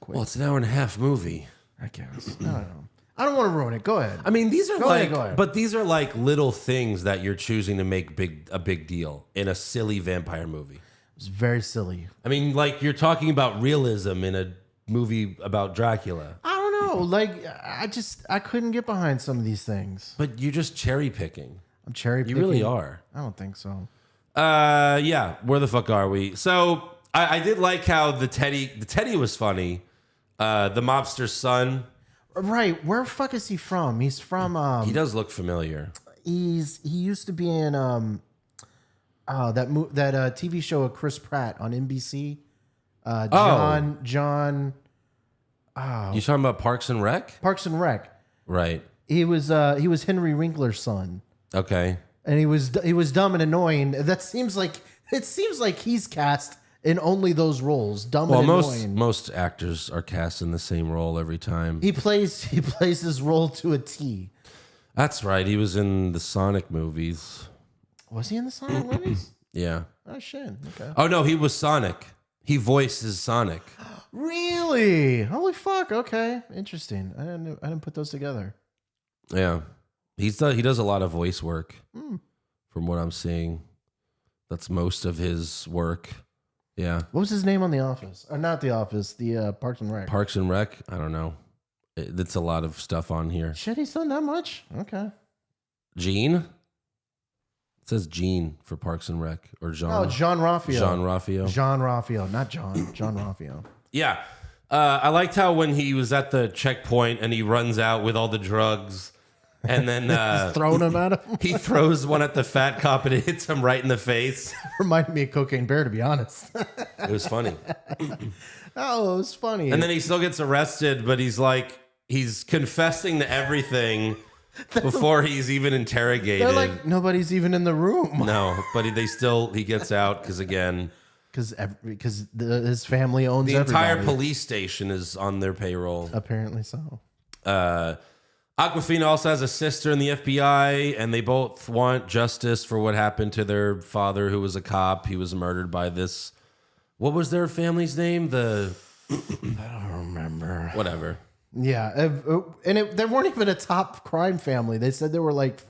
Well, it's an hour and a half movie. I guess. I don't know. I don't want to ruin it. Go ahead. I mean, these are Go ahead. but these are like little things that you're choosing to make a big deal in a silly vampire movie. It's very silly. I mean, like you're talking about realism in a movie about Dracula. I don't know. Like I couldn't get behind some of these things. But you're just cherry picking. I'm cherry picking. You really are. I don't think so. Yeah. Where the fuck are we? So I did like how the Teddy was funny. The mobster's son. Right. Where the fuck is he from? He's from He does look familiar. he used to be in that TV show with Chris Pratt on NBC. John You talking about Parks and Rec? Parks and Rec. Right. He was Henry Winkler's son. Okay. And he was dumb and annoying. It seems like he's cast in only those roles. Dumb and annoying. Most actors are cast in the same role every time. He plays his role to a T. That's right. He was in the Sonic movies. Was he in the Sonic movies? Yeah. Oh shit. Okay. Oh no, he was Sonic. He voices Sonic. Really? Holy fuck. Okay. Interesting. I didn't put those together. Yeah. He does a lot of voice work. From what I'm seeing. That's most of his work. Yeah. What was his name on The Office? Or not The Office, the Parks and Rec. Parks and Rec? I don't know. It's a lot of stuff on here. Shit, he's done that much? Okay. Gene? It says Gene for Parks and Rec. Or Jean. Oh, John Raffio. Jean Raffio. John Raffio, not John. John Raffio. Yeah. I liked how when he was at the checkpoint and he runs out with all the drugs and then Throwing him at him. he throws one at the fat cop and it hits him right in the face. Reminded me of Cocaine Bear, to be honest. It was funny. Oh, it was funny. And then he still gets arrested, but he's confessing to everything before he's even interrogated. they're like, nobody's even in the room. No, but he gets out because again, Because his family owns the entire everybody. police station is on their payroll. Apparently so. Aquafina also has a sister in the FBI, and they both want justice for what happened to their father, who was a cop. He was murdered by this. What was their family's name? I don't remember. Whatever. Yeah, they weren't even a top crime family. They said they were like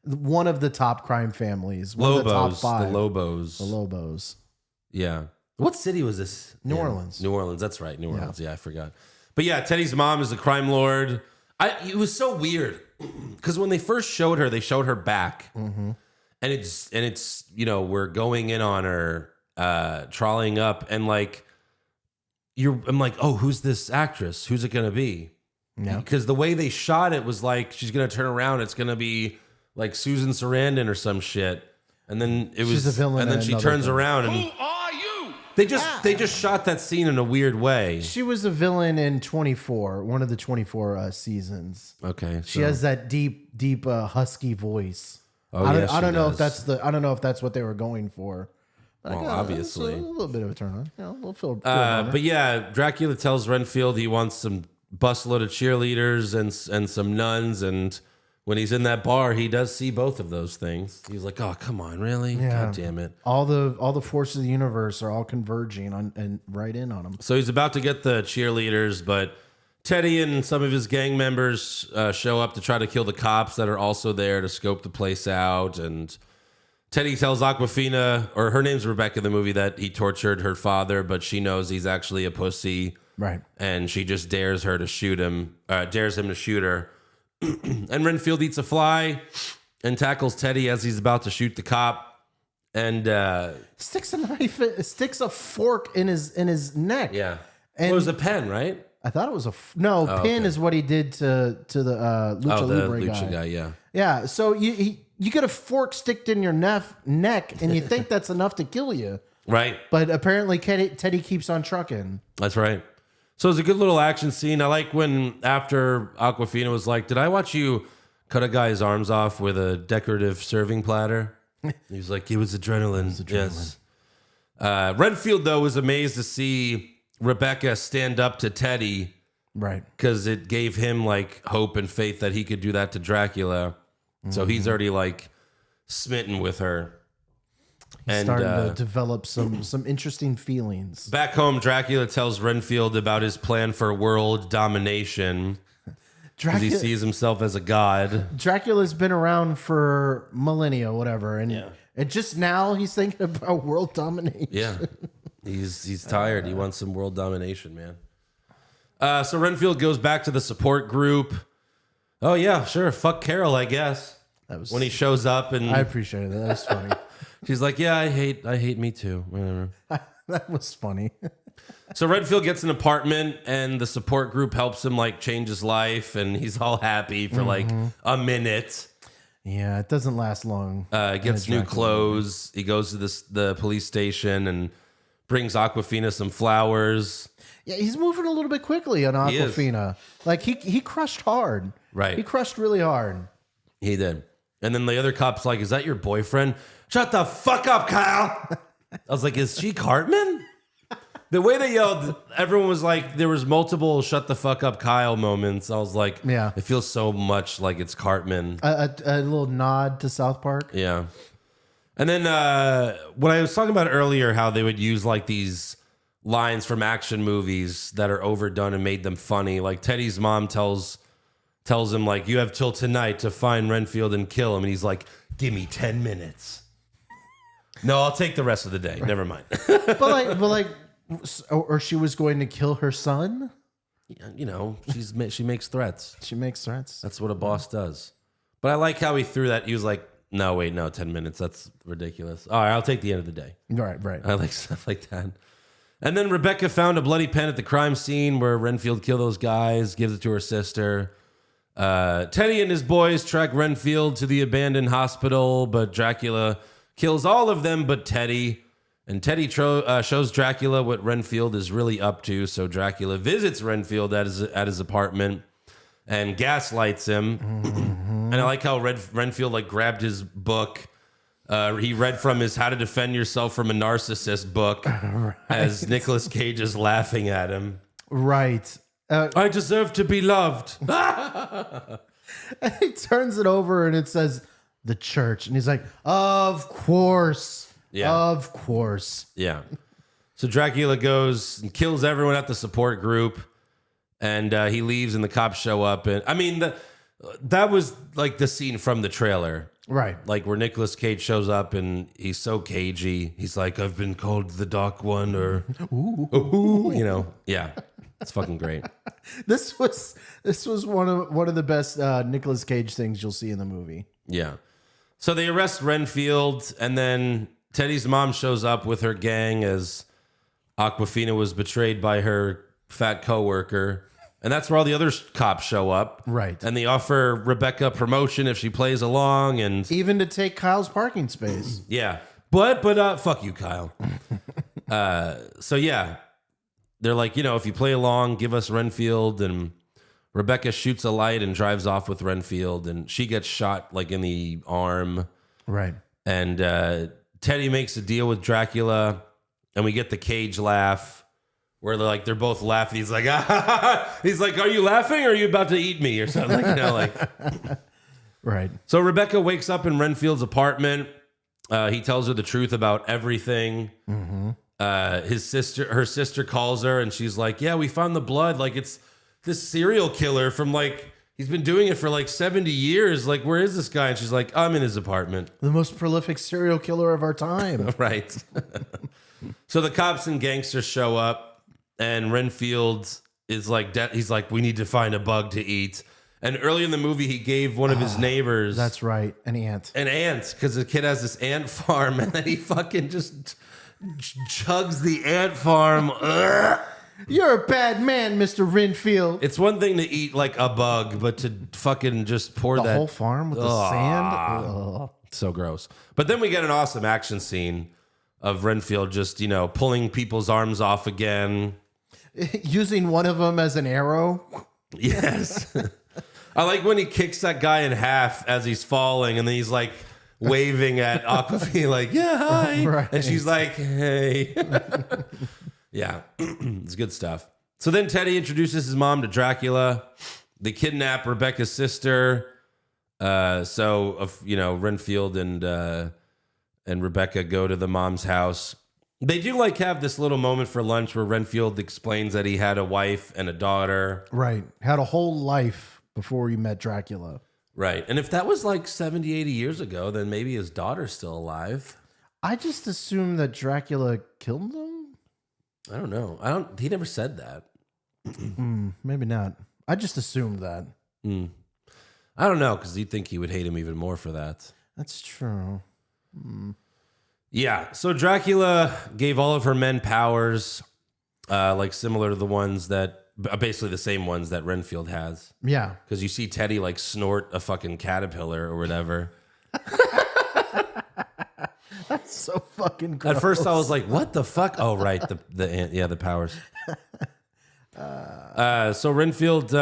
one of the top crime families. One of the top Lobos. five. The Lobos. The Lobos. Yeah. What city was this? New Orleans. New Orleans. That's right. New Orleans. Yeah, I forgot. But yeah, Teddy's mom is a crime lord. It was so weird because when they first showed her, they showed her back, and it's we're going in on her, trolleying up, and like I'm like, oh, who's this actress? Who's it gonna be? Yeah. Because the way they shot it was like she's gonna turn around, it's gonna be like Susan Sarandon or some shit, and then She's a villain and then in she another turns thing. around and Who are you? They just shot that scene in a weird way. She was a villain in 24, one of the 24 seasons. Okay, She has that deep husky voice. Oh, I don't know if that's what they were going for. Well, obviously, a little bit of a turn on. You know, a little feel but yeah, Dracula tells Renfield he wants some busload of cheerleaders and some nuns, and when he's in that bar, he does see both of those things. He's like, "Oh, come on, really? Yeah. God damn it!" All the forces of the universe are all converging on and right in on him. So he's about to get the cheerleaders, but Teddy and some of his gang members show up to try to kill the cops that are also there to scope the place out. And Teddy tells Awkwafina, or her name's Rebecca in the movie, that he tortured her father, but she knows he's actually a pussy. Right. And she just dares him to shoot her. And Renfield eats a fly and tackles Teddy as he's about to shoot the cop. And Sticks a fork in his neck. yeah. And It was a pen, right? I thought it was pin okay. is what he did to the Lucha Libre Lucha guy. yeah. Yeah, so you get a fork sticked in your neck, and you think that's enough to kill you. Right. But apparently Teddy keeps on trucking. That's right. So it's a good little action scene. I like when after Awkwafina was like, "Did I watch you cut a guy's arms off with a decorative serving platter?" He was like, "It was adrenaline." Yes. Renfield, though, was amazed to see Rebecca stand up to Teddy, Right. because it gave him like hope and faith that he could do that to Dracula. So he's already like smitten with her. And Starting to develop some interesting feelings. back home, Dracula tells Renfield about his plan for world domination because he sees himself as a god. Dracula's been around for millennia, whatever, and just now he's thinking about world domination. Yeah, he's tired. He wants some world domination, man. So Renfield goes back to the support group. Oh yeah, sure. Fuck Carol, I guess. That was When he shows up and I appreciated that. That was funny. she's like, "Yeah, I hate me too." Whatever. That was funny. So Renfield gets an apartment, and the support group helps him like change his life, and he's all happy for like a minute. Yeah, it doesn't last long. Gets new clothes. He goes to the police station and brings Awkwafina some flowers. Yeah, he's moving a little bit quickly on He is. Aquafina. Like he crushed hard. Right. He crushed really hard. He did. And then the other cop's like, "Is that your boyfriend?" "Shut the fuck up, Kyle." I was like, "Is she Cartman?" The way they yelled, everyone was like, there was multiple "shut the fuck up, Kyle" moments. I was like, Yeah. it feels so much like it's Cartman. A little nod to South Park. Yeah. And then when I was talking about earlier how they would use like these lines from action movies that are overdone and made them funny. Like Teddy's mom tells him like, "You have till tonight to find Renfield and kill him." And he's like, "Give me 10 minutes. No, I'll take the rest of the day. Never mind." Or she was going to kill her son. You know, she makes threats. She makes threats. That's what a boss does. But I like how he threw that. He was like, "No, wait, no, 10 minutes. That's ridiculous. All right, I'll take the end of the day." Right. I like stuff like that. And then Rebecca found a bloody pen at the crime scene where Renfield killed those guys, gives it to her sister. Teddy and his boys track Renfield to the abandoned hospital, but Dracula kills all of them but Teddy. And Teddy shows Dracula what Renfield is really up to. So Dracula visits Renfield at his apartment and gaslights him. And I like how Renfield like grabbed his book. He read from his "How to Defend Yourself from a Narcissist" book as Nicolas Cage is laughing at him. Right. "I deserve to be loved." He turns it over and it says the church, and he's like, "Of course, Yeah. of course." Yeah. So Dracula goes and kills everyone at the support group, and he leaves, and the cops show up. And I mean, that was like the scene from the trailer. Right. Like where Nicolas Cage shows up and he's so cagey. He's like, "I've been called the Dark One," or ooh, you know, yeah, it's fucking great. This was one of the best Nicolas Cage things you'll see in the movie. Yeah. So they arrest Renfield, and then Teddy's mom shows up with her gang as Awkwafina was betrayed by her fat coworker. And that's where all the other cops show up. Right. And they offer Rebecca promotion if she plays along. And Even to take Kyle's parking space. yeah. But fuck you, Kyle. So yeah, they're like, if you play along, give us Renfield. And Rebecca shoots a light and drives off with Renfield, and she gets shot like in the arm. Right. And Teddy makes a deal with Dracula, and we get the Cage laugh where they're both laughing. He's like, he's like, are you laughing or are you about to eat me or something? Right. So Rebecca wakes up in Renfield's apartment. He tells her the truth about everything. Mm-hmm. Her sister calls her and she's like, yeah, we found the blood. Like, it's this serial killer from he's been doing it for 70 years. Like, where is this guy? And she's like, I'm in his apartment. The most prolific serial killer of our time. Right. So the cops and gangsters show up, and Renfield is like, he's like, we need to find a bug to eat. And early in the movie, he gave one of his neighbors. That's right. An ant. Because the kid has this ant farm, and then he fucking just chugs the ant farm. Ugh. You're a bad man, Mr. Renfield. It's one thing to eat like a bug, but to fucking just pour The that whole farm with the sand. Ugh. So gross. But then we get an awesome action scene of Renfield just, pulling people's arms off again. Using one of them as an arrow. Yes. I like when he kicks that guy in half as he's falling, and then he's like waving at Aquafina like, yeah, hi. Right. And she's like, hey. Yeah, it's good stuff. So then Teddy introduces his mom to Dracula. They kidnap Rebecca's sister. Renfield and Rebecca go to the mom's house. They do have this little moment for lunch where Renfield explains that he had a wife and a daughter. Right. Had a whole life before he met Dracula. Right. And if that was 70, 80 years ago, then maybe his daughter's still alive. I just assumed that Dracula killed him. I don't know. He never said that. Maybe not. I just assumed that. I don't know, because you'd think he would hate him even more for that. That's true. Yeah, so Dracula gave all of her men powers, similar to the ones that, basically the same ones that Renfield has. Yeah. Because you see Teddy snort a fucking caterpillar or whatever. That's so fucking gross. At first I was like, what the fuck? Oh, right, the powers. So Renfield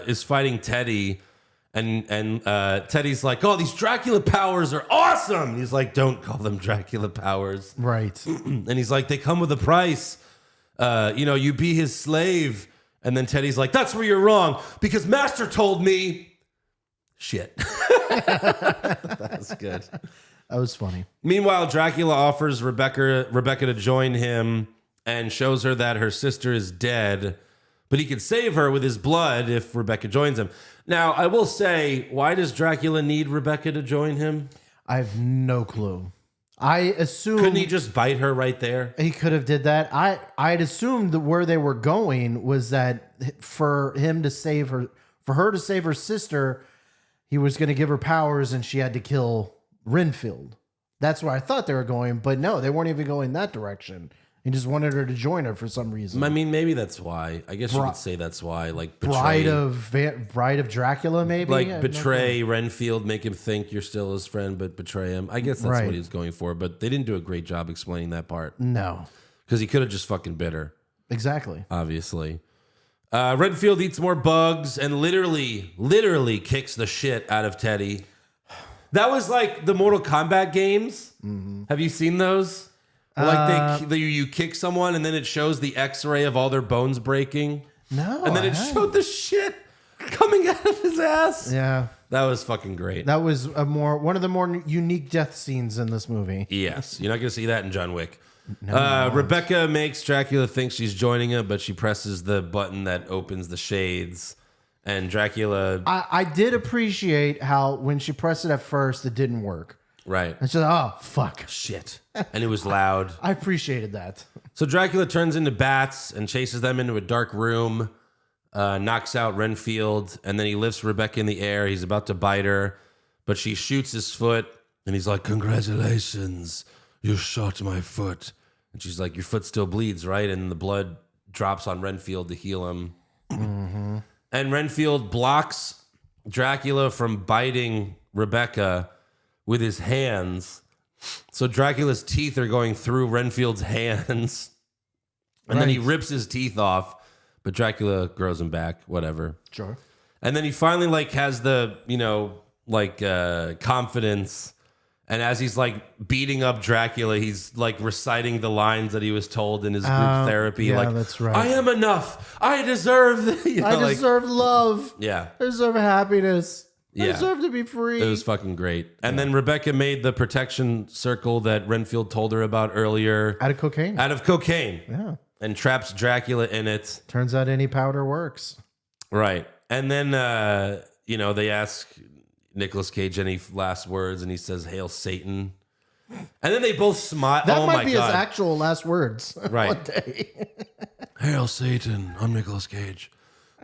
is fighting Teddy. And Teddy's like, oh, these Dracula powers are awesome. He's like, don't call them Dracula powers. Right. And he's like, they come with a price. You be his slave. And then Teddy's like, that's where you're wrong, because Master told me. Shit. That's good. That was funny. Meanwhile, Dracula offers Rebecca to join him and shows her that her sister is dead, but he can save her with his blood if Rebecca joins him. Now, I will say, why does Dracula need Rebecca to join him? I have no clue. I assume Couldn't he just bite her right there? he could have did that. I'd assumed that where they were going was that for her to save her sister, he was going to give her powers and she had to kill Renfield. That's where I thought they were going, but no, they weren't even going that direction. He just wanted her to join her for some reason. I mean, maybe that's why. I guess you could say that's why. Betray, Bride of Dracula, maybe? Betray Renfield, make him think you're still his friend, but betray him. I guess that's what he was going for, but they didn't do a great job explaining that part. No. Because he could have just fucking bit her. Exactly. Obviously. Renfield eats more bugs and literally kicks the shit out of Teddy. That was like the Mortal Kombat games. Mm-hmm. Have you seen those? You kick someone and then it shows the X-ray of all their bones breaking. No, and then it showed the shit coming out of his ass. Yeah, that was fucking great. That was one of the more unique death scenes in this movie. Yes, you're not gonna see that in John Wick. No, Rebecca makes Dracula think she's joining him, but she presses the button that opens the shades. And Dracula... I did appreciate how when she pressed it at first, it didn't work. Right. And she's like, oh, fuck. Shit. And it was loud. I appreciated that. So Dracula turns into bats and chases them into a dark room, knocks out Renfield, and then he lifts Rebecca in the air. He's about to bite her, but she shoots his foot, and he's like, congratulations, you shot my foot. And she's like, your foot still bleeds, right? And the blood drops on Renfield to heal him. Mm-hmm. And Renfield blocks Dracula from biting Rebecca with his hands. So Dracula's teeth are going through Renfield's hands. And then he Right. rips his teeth off, but Dracula grows them back, whatever. Sure. And then he finally like has the, confidence. And as he's like beating up Dracula, he's like reciting the lines that he was told in his group therapy. yeah, Like, that's right. I am enough. I deserve this. I deserve love. Yeah. I deserve happiness. I Yeah. deserve to be free. It was fucking great. And then Rebecca made the protection circle that Renfield told her about earlier Out of cocaine. out of cocaine. Yeah. And traps Dracula in it. Turns out any powder works. Right. And then, they ask Nicolas Cage any last words, and he says, "Hail Satan." And then they both smile. That oh might my be God. his actual last words. Right. One day. Hail Satan. I'm Nicolas Cage.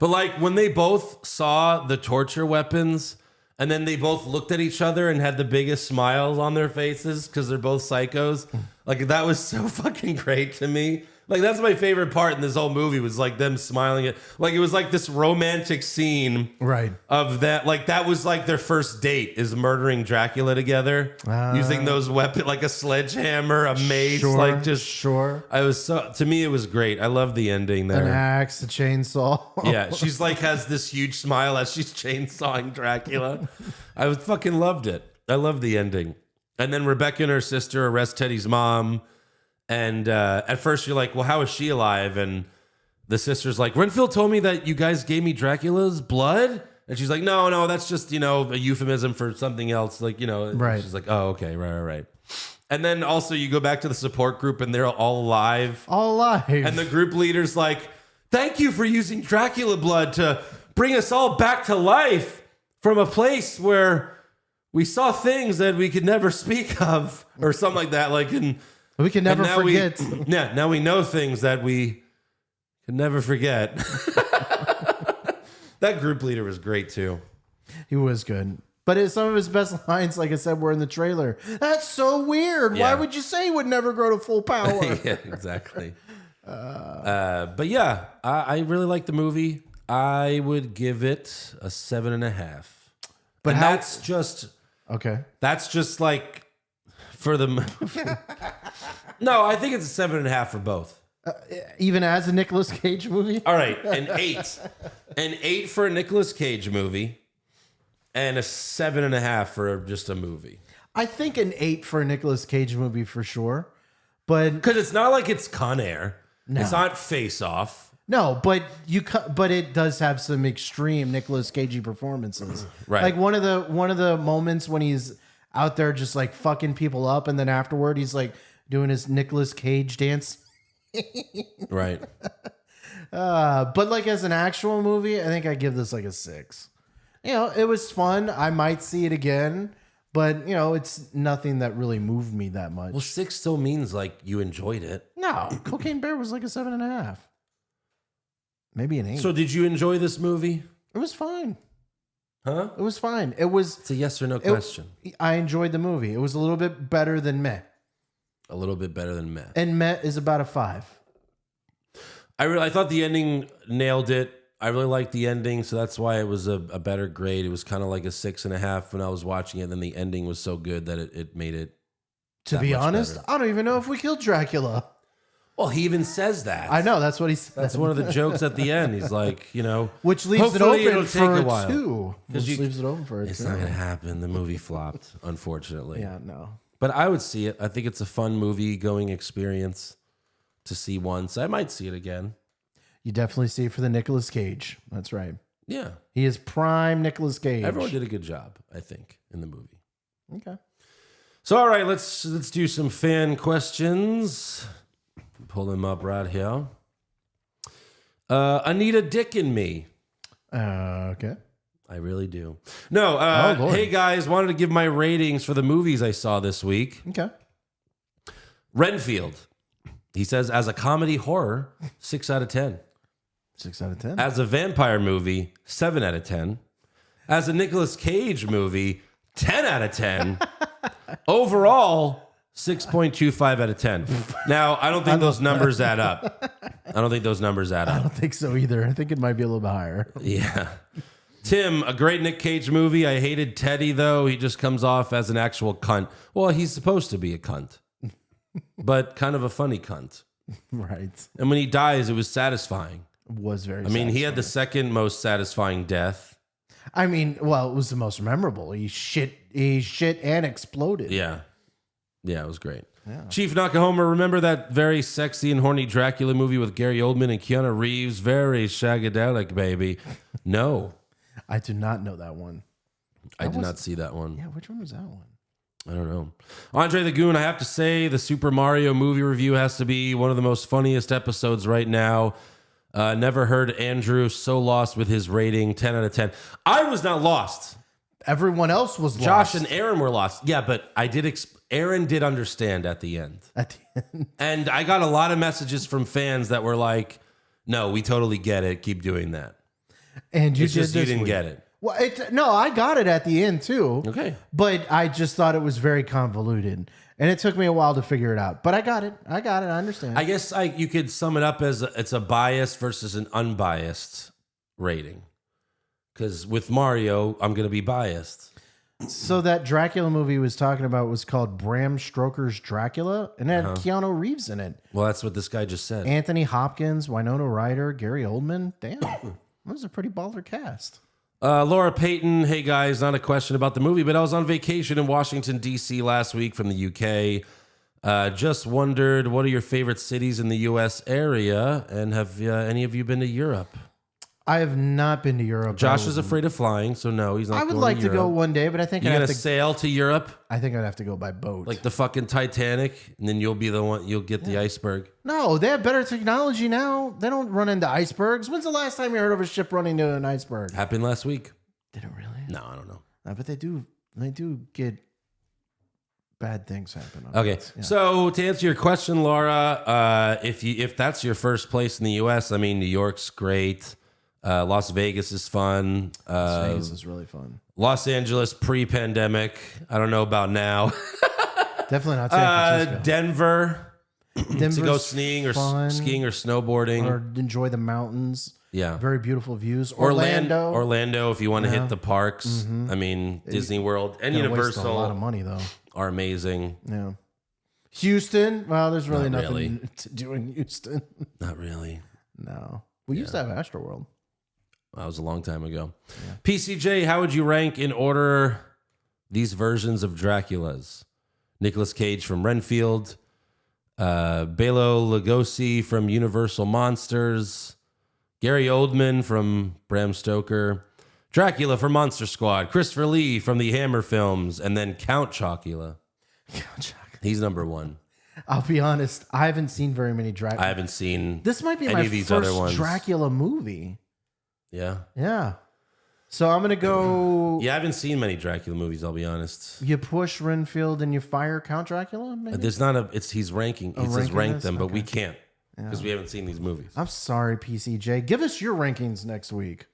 But like when they both saw the torture weapons, and then they both looked at each other and had the biggest smiles on their faces because they're both psychos. Like that was so fucking great to me. Like that's my favorite part in this whole movie was like them smiling at, like it was like this romantic scene Right. of that. Like that was like their first date is murdering Dracula together using those weapons, like a sledgehammer, a mace, Sure. like just. Sure. To me, it was great. I love the ending there. An axe, a chainsaw. Yeah, she's like has this huge smile as she's chainsawing Dracula. I fucking loved it. I love the ending. And then Rebecca and her sister arrest Teddy's mom. And at first you're like, well, how is she alive? And the sister's like, Renfield told me that you guys gave me Dracula's blood. And she's like, no, that's just, a euphemism for something else. Like, Right. She's like, oh, okay, right. And then also you go back to the support group and they're all alive. All alive. And the group leader's like, thank you for using Dracula blood to bring us all back to life from a place where we saw things that we could never speak of or something like that. Like, we can never now forget. Now we know things that we can never forget. That group leader was great too. He was good. But some of his best lines, like I said, were in the trailer. That's so weird. Yeah. Why would you say he would never grow to full power? Yeah, exactly. But yeah, I really like the movie. I would give it a 7.5. But And how- that's just Okay. like for the No, I think it's a 7.5 for both. Even as a Nicolas Cage movie? All right, an 8. An 8 for a Nicolas Cage movie and a 7.5 for just a movie. I think an 8 for a Nicolas Cage movie for sure. But Because it's not like it's Con Air. No. It's not Face Off. no, but but it does have some extreme Nicolas Cagey performances. Right. Like one of the moments when he's out there just like fucking people up, and then afterward he's like doing his Nicolas Cage dance. Right. But like as an actual movie, I think I give this like a 6. It was fun. I might see it again, but it's nothing that really moved me that much. Well, 6 still means like you enjoyed it. No, Cocaine Bear was like a 7.5. Maybe an 8. So did you enjoy this movie? It was fine. Huh? It was fine. It was. It's a yes or no question. I enjoyed the movie. It was a little bit better than Meh. A little bit better than Meh. And Meh is about a 5. I thought the ending nailed it. I really liked the ending, so that's why it was a better grade. It was kind of like a 6.5 when I was watching it, and then the ending was so good that it made it. To be much honest, better. I don't even know if we killed Dracula. Well, he even says that. I know, that's what he said. That's one of the jokes at the end. He's like, Which leaves it hopefully open it'll take for a a while. 2. Which you- leaves it open for a 2. It's not going to happen. The movie flopped, unfortunately. Yeah, no. But I would see it. I think it's a fun movie going experience to see once. I might see it again. You definitely see it for the Nicolas Cage. That's right. Yeah. He is prime Nicolas Cage. Everyone did a good job, I think, in the movie. Okay. So, all right, let's do some fan questions. Pull them up right here. Anita Dick and me. Okay. I really do. No, Lord. hey guys, wanted to give my ratings for the movies I saw this week. Okay. Renfield. He says, as a comedy horror, 6 out of 10. 6 out of 10. As a vampire movie, 7 out of 10. As a Nicolas Cage movie, 10 out of 10. Overall, 6.25 out of 10. Now, I don't think those numbers add up. I don't think those numbers add I up. don't think so either. I think it might be a little bit higher. Yeah. Tim, a great Nick Cage movie. I hated Teddy, though. He just comes off as an actual cunt. Well, he's supposed to be a cunt, but kind of a funny cunt. Right. And when he dies, it was satisfying. Was very. I mean, he had the satisfying. second most satisfying death. I mean, well, it was the most memorable. He shit and exploded. Yeah. Yeah, it was great. Yeah. Chief Nakahomer, remember that very sexy and horny Dracula movie with Gary Oldman and Keanu Reeves? Very shagadelic, baby. No. I do not know that one. I did not see that one. Yeah, which one was that one? I don't know. Andre the Goon, I have to say the Super Mario movie review has to be one of the most funniest episodes right now. Never heard Andrew so lost with his rating, 10 out of 10. I was not lost. Everyone else was lost. Josh and Aaron were lost. Yeah, but I did. Aaron did understand at the end. At the end. And I got a lot of messages from fans that were like, no, we totally get it. Keep doing that. And you It's just you didn't get it. Well, no, I got it at the end too. Okay. But I just thought it was very convoluted. And it took me a while to figure it out. But I got it. I understand. I guess you could sum it up as it's a biased versus an unbiased rating. Because with Mario, I'm going to be biased. So that Dracula movie was talking about was called Bram Stoker's Dracula, and it had Keanu Reeves in it. Well, that's what this guy just said. Anthony Hopkins, Winona Ryder, Gary Oldman. Damn, that was a pretty baller cast. Laura Payton, hey guys, not a question about the movie, but I was on vacation in Washington, D.C. last week from the UK. Just wondered, what are your favorite cities in the U.S. area? And have any of you been to Europe? I have not been to Europe. Josh is afraid of flying, so no, he's not I would going like to to go Europe. one day, but I think You're I'd going have to to sail to Europe? I think I'd have to go by boat. Like the fucking Titanic, and then you'll be the one, you'll get the iceberg. No, they have better technology now. They don't run into icebergs. When's the last time you heard of a ship running into an iceberg? Happened last week. Did it really? No, I don't know. But they do get bad things happen. Okay, so to answer your question, Laura, if that's your first place in the U.S., I mean, New York's great. Las Vegas is fun. Las Vegas is really fun. Los Angeles pre-pandemic. I don't know about now. Definitely not San Francisco. Denver Denver's to go skiing or snowboarding or enjoy the mountains. Yeah, very beautiful views. Orlando, if you want to hit the parks. Mm-hmm. I mean, Disney World and Universal. A lot of money though. Are amazing. Yeah. Houston. Well, there's really nothing to do in Houston. Not really. No. We used to have Astroworld. That was a long time ago. Yeah. PCJ, how would you rank in order these versions of Draculas? Nicolas Cage from Renfield, Bela Lugosi from Universal Monsters, Gary Oldman from Bram Stoker, Dracula from Monster Squad, Christopher Lee from the Hammer films, and then Count Chocula. He's number one. I'll be honest, I haven't seen very many Dracula. I haven't seen this might be any my of these first other ones. Dracula movie. Yeah. Yeah. So I'm gonna go. Yeah, I haven't seen many Dracula movies. I'll be honest. You push Renfield and you fire Count Dracula. Maybe? There's not a. He's ranking. He says rank them, but we can't because Yeah. we haven't seen these movies. I'm sorry, PCJ. Give us your rankings next week.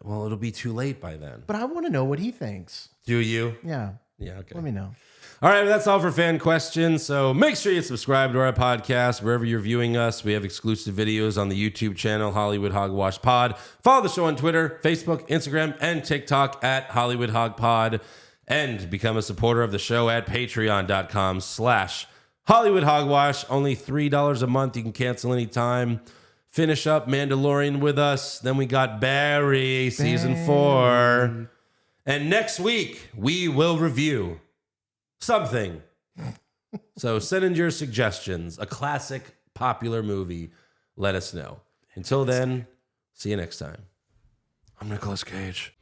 Well, it'll be too late by then. But I want to know what he thinks. Do you? Yeah. Yeah. Okay. Let me know. All right, well, that's all for fan questions. So make sure you subscribe to our podcast wherever you're viewing us. We have exclusive videos on the YouTube channel, Hollywood Hogwash Pod. Follow the show on Twitter, Facebook, Instagram, and TikTok at Hollywood Hog Pod. And become a supporter of the show at patreon.com/Hollywood Hogwash. Only $3 a month. You can cancel anytime. Finish up Mandalorian with us. Then we got Barry, season 4. And next week, we will review something. So send in your suggestions. A classic, popular movie. Let us know. Until then, see you next time. I'm Nicolas Cage.